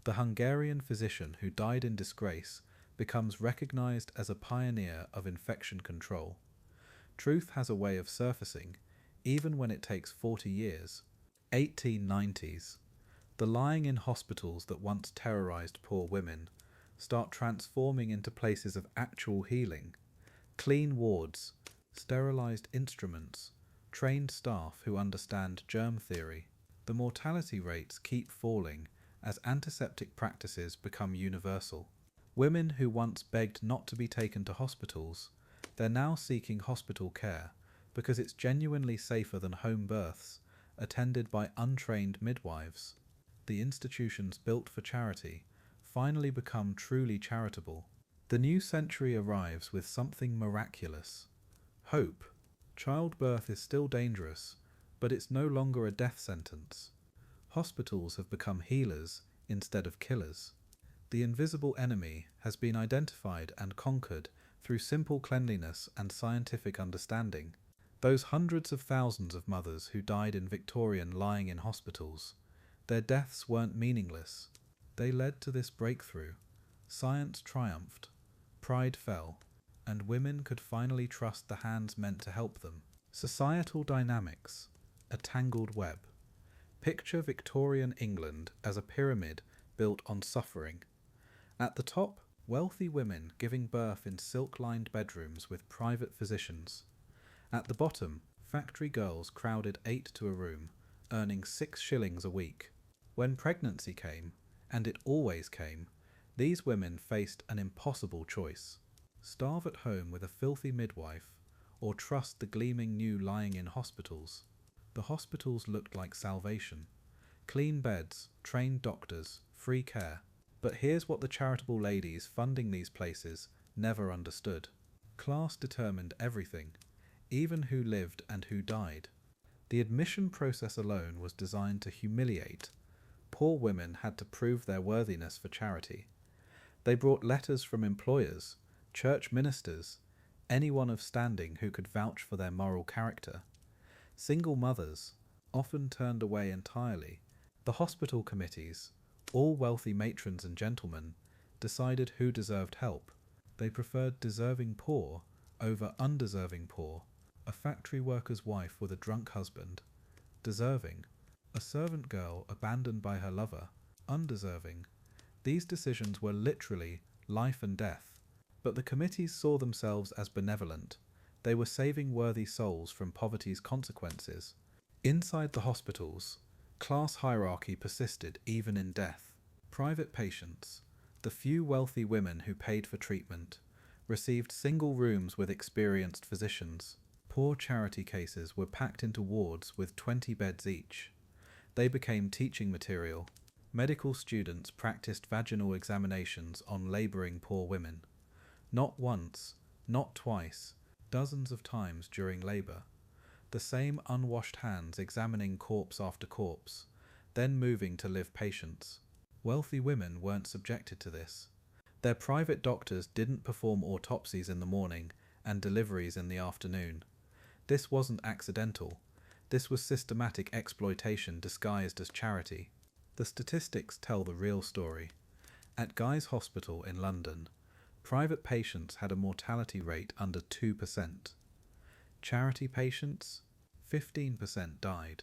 The Hungarian physician who died in disgrace becomes recognized as a pioneer of infection control. Truth has a way of surfacing, even when it takes 40 years. 1890s. The lying in hospitals that once terrorized poor women start transforming into places of actual healing. Clean wards, sterilized instruments, trained staff who understand germ theory. The mortality rates keep falling as antiseptic practices become universal. Women who once begged not to be taken to hospitals, they're now seeking hospital care because it's genuinely safer than home births attended by untrained midwives. The institutions built for charity finally become truly charitable. The new century arrives with something miraculous. Hope. Childbirth is still dangerous, but it's no longer a death sentence. Hospitals have become healers instead of killers. The invisible enemy has been identified and conquered through simple cleanliness and scientific understanding. Those hundreds of thousands of mothers who died in Victorian lying in hospitals, their deaths weren't meaningless. They led to this breakthrough. Science triumphed, pride fell, and women could finally trust the hands meant to help them. Societal dynamics, a tangled web. Picture Victorian England as a pyramid built on suffering. At the top, wealthy women giving birth in silk-lined bedrooms with private physicians. At the bottom, factory girls crowded 8 to a room, earning 6 shillings a week. When pregnancy came, and it always came, these women faced an impossible choice. Starve at home with a filthy midwife, or trust the gleaming new lying in hospitals. The hospitals looked like salvation. Clean beds, trained doctors, free care. But here's what the charitable ladies funding these places never understood. Class determined everything, even who lived and who died. The admission process alone was designed to humiliate. Poor women had to prove their worthiness for charity. They brought letters from employers, church ministers, anyone of standing who could vouch for their moral character. Single mothers, often turned away entirely. The hospital committees, all wealthy matrons and gentlemen, decided who deserved help. They preferred deserving poor over undeserving poor. A factory worker's wife with a drunk husband, deserving. A servant girl abandoned by her lover, undeserving. These decisions were literally life and death. But the committees saw themselves as benevolent. They were saving worthy souls from poverty's consequences. Inside the hospitals, class hierarchy persisted even in death. Private patients, the few wealthy women who paid for treatment, received single rooms with experienced physicians. Poor charity cases were packed into wards with 20 beds each. They became teaching material. Medical students practiced vaginal examinations on labouring poor women. Not once, not twice, dozens of times during labour. The same unwashed hands examining corpse after corpse, then moving to live patients. Wealthy women weren't subjected to this. Their private doctors didn't perform autopsies in the morning and deliveries in the afternoon. This wasn't accidental. This was systematic exploitation disguised as charity. The statistics tell the real story. At Guy's Hospital in London, private patients had a mortality rate under 2%. Charity patients, 15% died.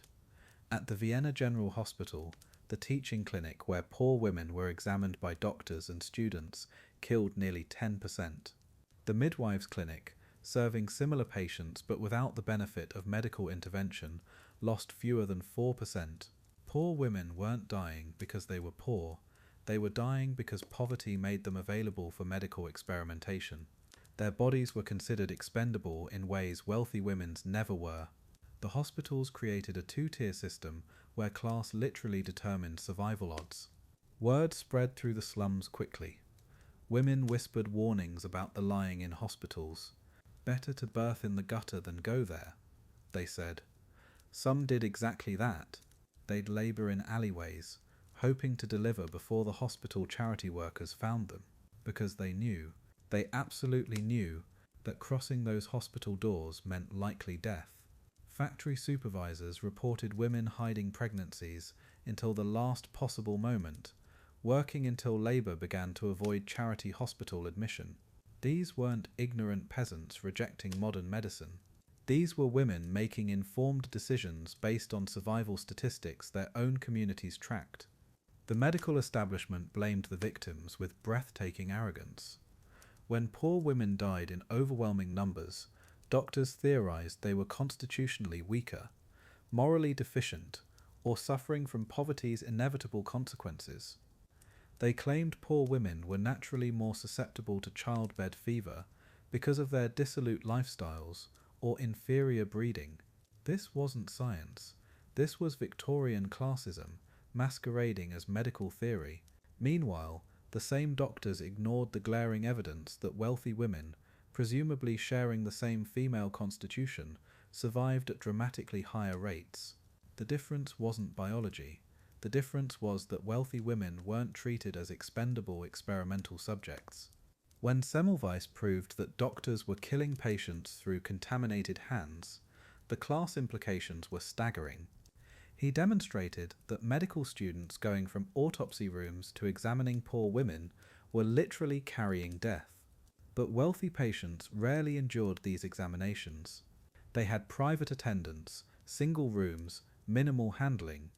At the Vienna General Hospital, the teaching clinic where poor women were examined by doctors and students killed nearly 10%. The midwives' clinic, serving similar patients but without the benefit of medical intervention, lost fewer than 4%. Poor women weren't dying because they were poor. They were dying because poverty made them available for medical experimentation. Their bodies were considered expendable in ways wealthy women's never were. The hospitals created a two-tier system where class literally determined survival odds. Word spread through the slums quickly. Women whispered warnings about the lying in hospitals. Better to birth in the gutter than go there, they said. Some did exactly that. They'd labour in alleyways, hoping to deliver before the hospital charity workers found them, because they absolutely knew, that crossing those hospital doors meant likely death. Factory supervisors reported women hiding pregnancies until the last possible moment, working until labour began to avoid charity hospital admission. These weren't ignorant peasants rejecting modern medicine. These were women making informed decisions based on survival statistics their own communities tracked. The medical establishment blamed the victims with breathtaking arrogance. When poor women died in overwhelming numbers, doctors theorized they were constitutionally weaker, morally deficient, or suffering from poverty's inevitable consequences. They claimed poor women were naturally more susceptible to childbed fever because of their dissolute lifestyles or inferior breeding. This wasn't science. This was Victorian classism masquerading as medical theory. Meanwhile, the same doctors ignored the glaring evidence that wealthy women, presumably sharing the same female constitution, survived at dramatically higher rates. The difference wasn't biology. The difference was that wealthy women weren't treated as expendable experimental subjects. When Semmelweis proved that doctors were killing patients through contaminated hands, the class implications were staggering. He demonstrated that medical students going from autopsy rooms to examining poor women were literally carrying death. But wealthy patients rarely endured these examinations. They had private attendants, single rooms, minimal handling.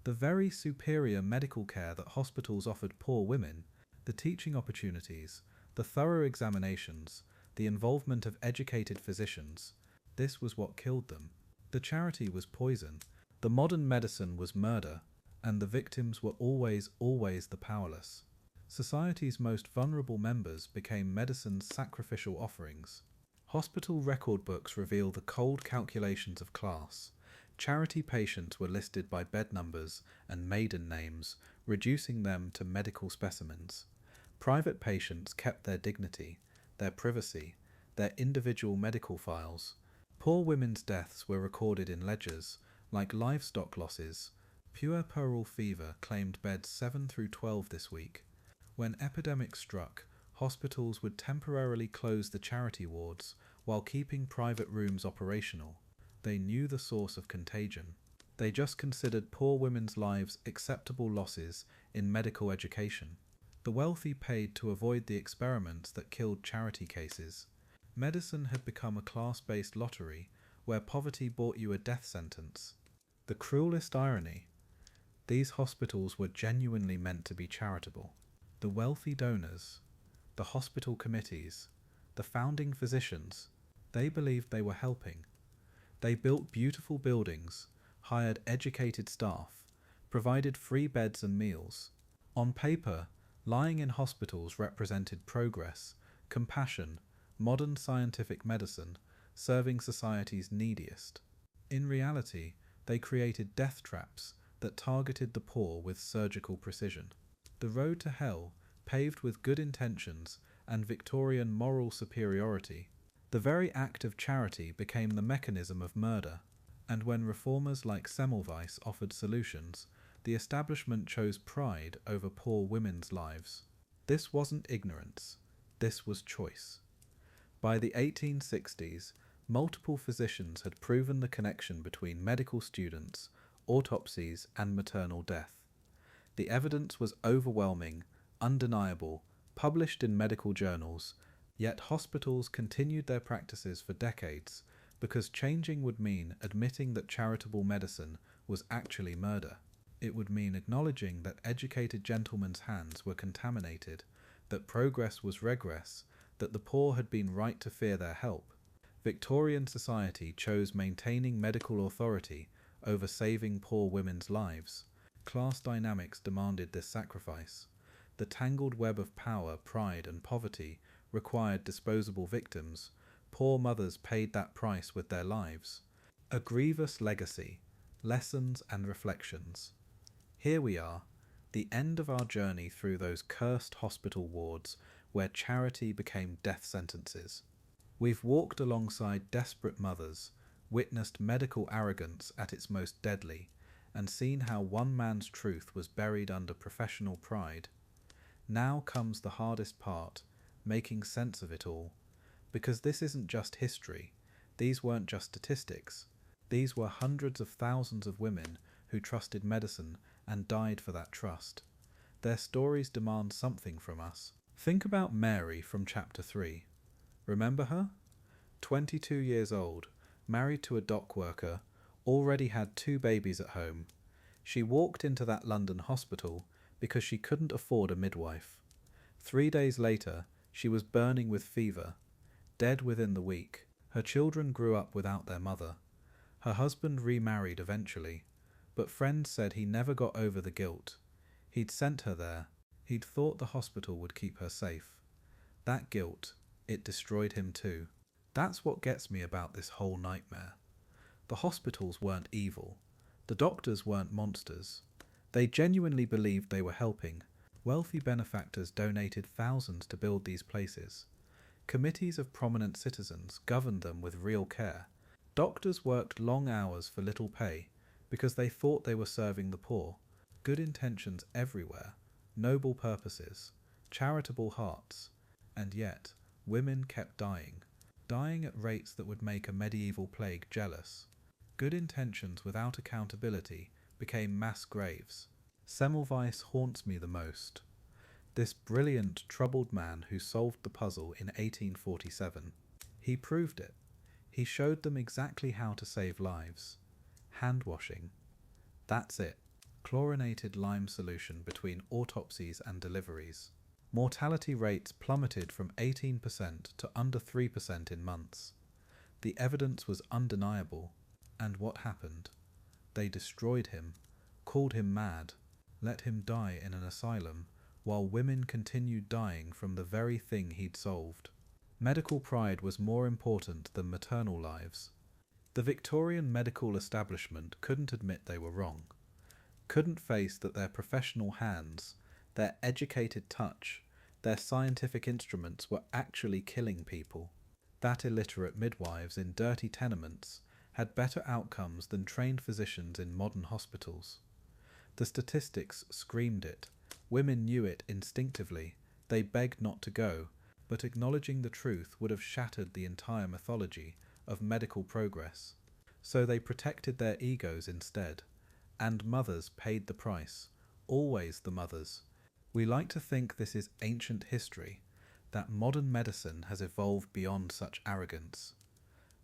The very superior medical care that hospitals offered poor women, the teaching opportunities, the thorough examinations, the involvement of educated physicians, this was what killed them. The charity was poison, the modern medicine was murder, and the victims were always the powerless. Society's most vulnerable members became medicine's sacrificial offerings. Hospital record books reveal the cold calculations of class. Charity patients were listed by bed numbers and maiden names, reducing them to medical specimens. Private patients kept their dignity, their privacy, their individual medical files. Poor women's deaths were recorded in ledgers, like livestock losses. Puerperal fever claimed beds 7 through 12 this week. When epidemics struck, hospitals would temporarily close the charity wards while keeping private rooms operational. They knew the source of contagion. They just considered poor women's lives acceptable losses in medical education. The wealthy paid to avoid the experiments that killed charity cases. Medicine had become a class-based lottery where poverty bought you a death sentence. The cruelest irony: these hospitals were genuinely meant to be charitable. The wealthy donors, the hospital committees, the founding physicians, they believed they were helping. They built beautiful buildings, hired educated staff, provided free beds and meals. On paper, lying in hospitals represented progress, compassion, modern scientific medicine, serving society's neediest. In reality, they created death traps that targeted the poor with surgical precision. The road to hell, paved with good intentions and Victorian moral superiority, the very act of charity became the mechanism of murder, and when reformers like Semmelweis offered solutions, the establishment chose pride over poor women's lives. This wasn't ignorance, this was choice. By the 1860s, multiple physicians had proven the connection between medical students, autopsies, and maternal death. The evidence was overwhelming, undeniable, published in medical journals, yet hospitals continued their practices for decades because changing would mean admitting that charitable medicine was actually murder. It would mean acknowledging that educated gentlemen's hands were contaminated, that progress was regress, that the poor had been right to fear their help. Victorian society chose maintaining medical authority over saving poor women's lives. Class dynamics demanded this sacrifice. The tangled web of power, pride, and poverty required disposable victims. Poor mothers paid that price with their lives. A grievous legacy, lessons and reflections. Here we are, the end of our journey through those cursed hospital wards where charity became death sentences. We've walked alongside desperate mothers, witnessed medical arrogance at its most deadly, and seen how one man's truth was buried under professional pride. Now comes the hardest part, making sense of it all. Because this isn't just history. These weren't just statistics. These were hundreds of thousands of women who trusted medicine and died for that trust. Their stories demand something from us. Think about Mary from chapter 3. Remember her? 22 years old, married to a dock worker, already had 2 babies at home. She walked into that London hospital because she couldn't afford a midwife. 3 days later, she was burning with fever, dead within the week. Her children grew up without their mother. Her husband remarried eventually, but friends said he never got over the guilt. He'd sent her there. He'd thought the hospital would keep her safe. That guilt, it destroyed him too. That's what gets me about this whole nightmare. The hospitals weren't evil. The doctors weren't monsters. They genuinely believed they were helping. Wealthy benefactors donated thousands to build these places. Committees of prominent citizens governed them with real care. Doctors worked long hours for little pay because they thought they were serving the poor. Good intentions everywhere, noble purposes, charitable hearts, and yet women kept dying at rates that would make a medieval plague jealous. Good intentions without accountability became mass graves. Semmelweis haunts me the most. This brilliant, troubled man who solved the puzzle in 1847. He proved it. He showed them exactly how to save lives. Handwashing. That's it. Chlorinated lime solution between autopsies and deliveries. Mortality rates plummeted from 18% to under 3% in months. The evidence was undeniable. And what happened? They destroyed him, called him mad, let him die in an asylum, while women continued dying from the very thing he'd solved. Medical pride was more important than maternal lives. The Victorian medical establishment couldn't admit they were wrong, couldn't face that their professional hands, their educated touch, their scientific instruments were actually killing people. That illiterate midwives in dirty tenements had better outcomes than trained physicians in modern hospitals. The statistics screamed it. Women knew it instinctively. They begged not to go, but acknowledging the truth would have shattered the entire mythology of medical progress. So they protected their egos instead. And mothers paid the price. Always the mothers. We like to think this is ancient history, that modern medicine has evolved beyond such arrogance.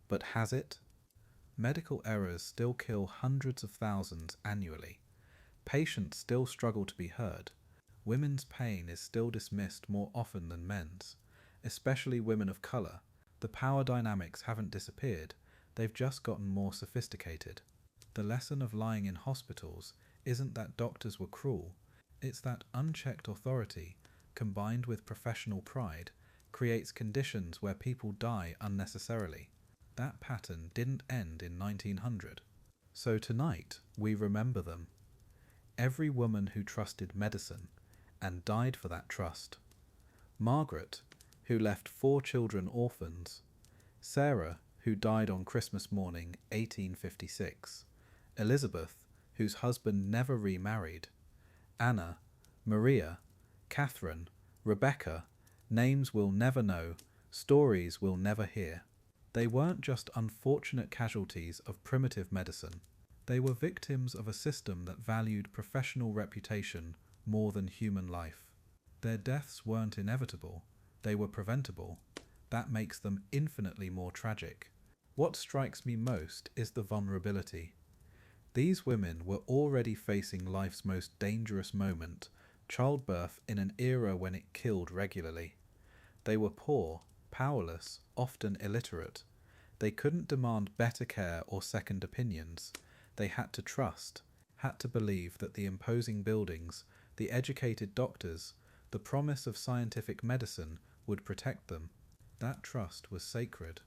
But has it? Medical errors still kill hundreds of thousands annually. Patients still struggle to be heard. Women's pain is still dismissed more often than men's, especially women of colour. The power dynamics haven't disappeared, they've just gotten more sophisticated. The lesson of lying in hospitals isn't that doctors were cruel, it's that unchecked authority, combined with professional pride, creates conditions where people die unnecessarily. That pattern didn't end in 1900. So tonight, we remember them. Every woman who trusted medicine and died for that trust. Margaret, who left 4 children orphans. Sarah, who died on Christmas morning 1856. Elizabeth, whose husband never remarried. Anna, Maria, Catherine, Rebecca, names we'll never know, stories we'll never hear. They weren't just unfortunate casualties of primitive medicine. They were victims of a system that valued professional reputation more than human life. Their deaths weren't inevitable, they were preventable. That makes them infinitely more tragic. What strikes me most is the vulnerability. These women were already facing life's most dangerous moment, childbirth in an era when it killed regularly. They were poor, powerless, often illiterate. They couldn't demand better care or second opinions. They had to trust, had to believe that the imposing buildings, the educated doctors, the promise of scientific medicine would protect them. That trust was sacred,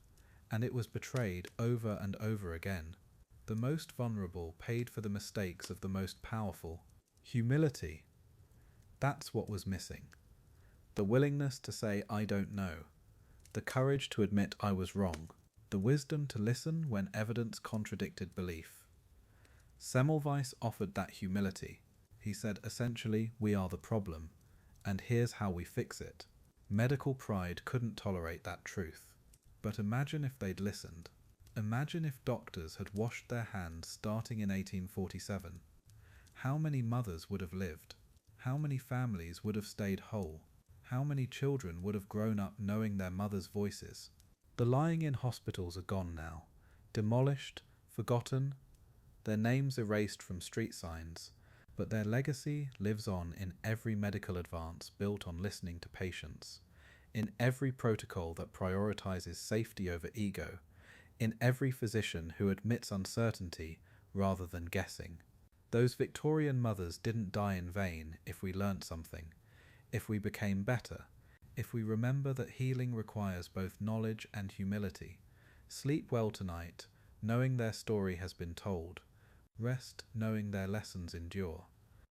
and it was betrayed over and over again. The most vulnerable paid for the mistakes of the most powerful. Humility. That's what was missing. The willingness to say I don't know. The courage to admit I was wrong. the wisdom to listen when evidence contradicted belief. Semmelweis offered that humility. He said essentially, we are the problem, and here's how we fix it. Medical pride couldn't tolerate that truth. But imagine if they'd listened. Imagine if doctors had washed their hands starting in 1847. How many mothers would have lived? How many families would have stayed whole? How many children would have grown up knowing their mothers' voices? The lying in hospitals are gone now, demolished, forgotten, their names erased from street signs, but their legacy lives on in every medical advance built on listening to patients, in every protocol that prioritizes safety over ego, in every physician who admits uncertainty rather than guessing. Those Victorian mothers didn't die in vain if we learnt something, if we became better, if we remember that healing requires both knowledge and humility. Sleep well tonight, knowing their story has been told. Rest knowing their lessons endure.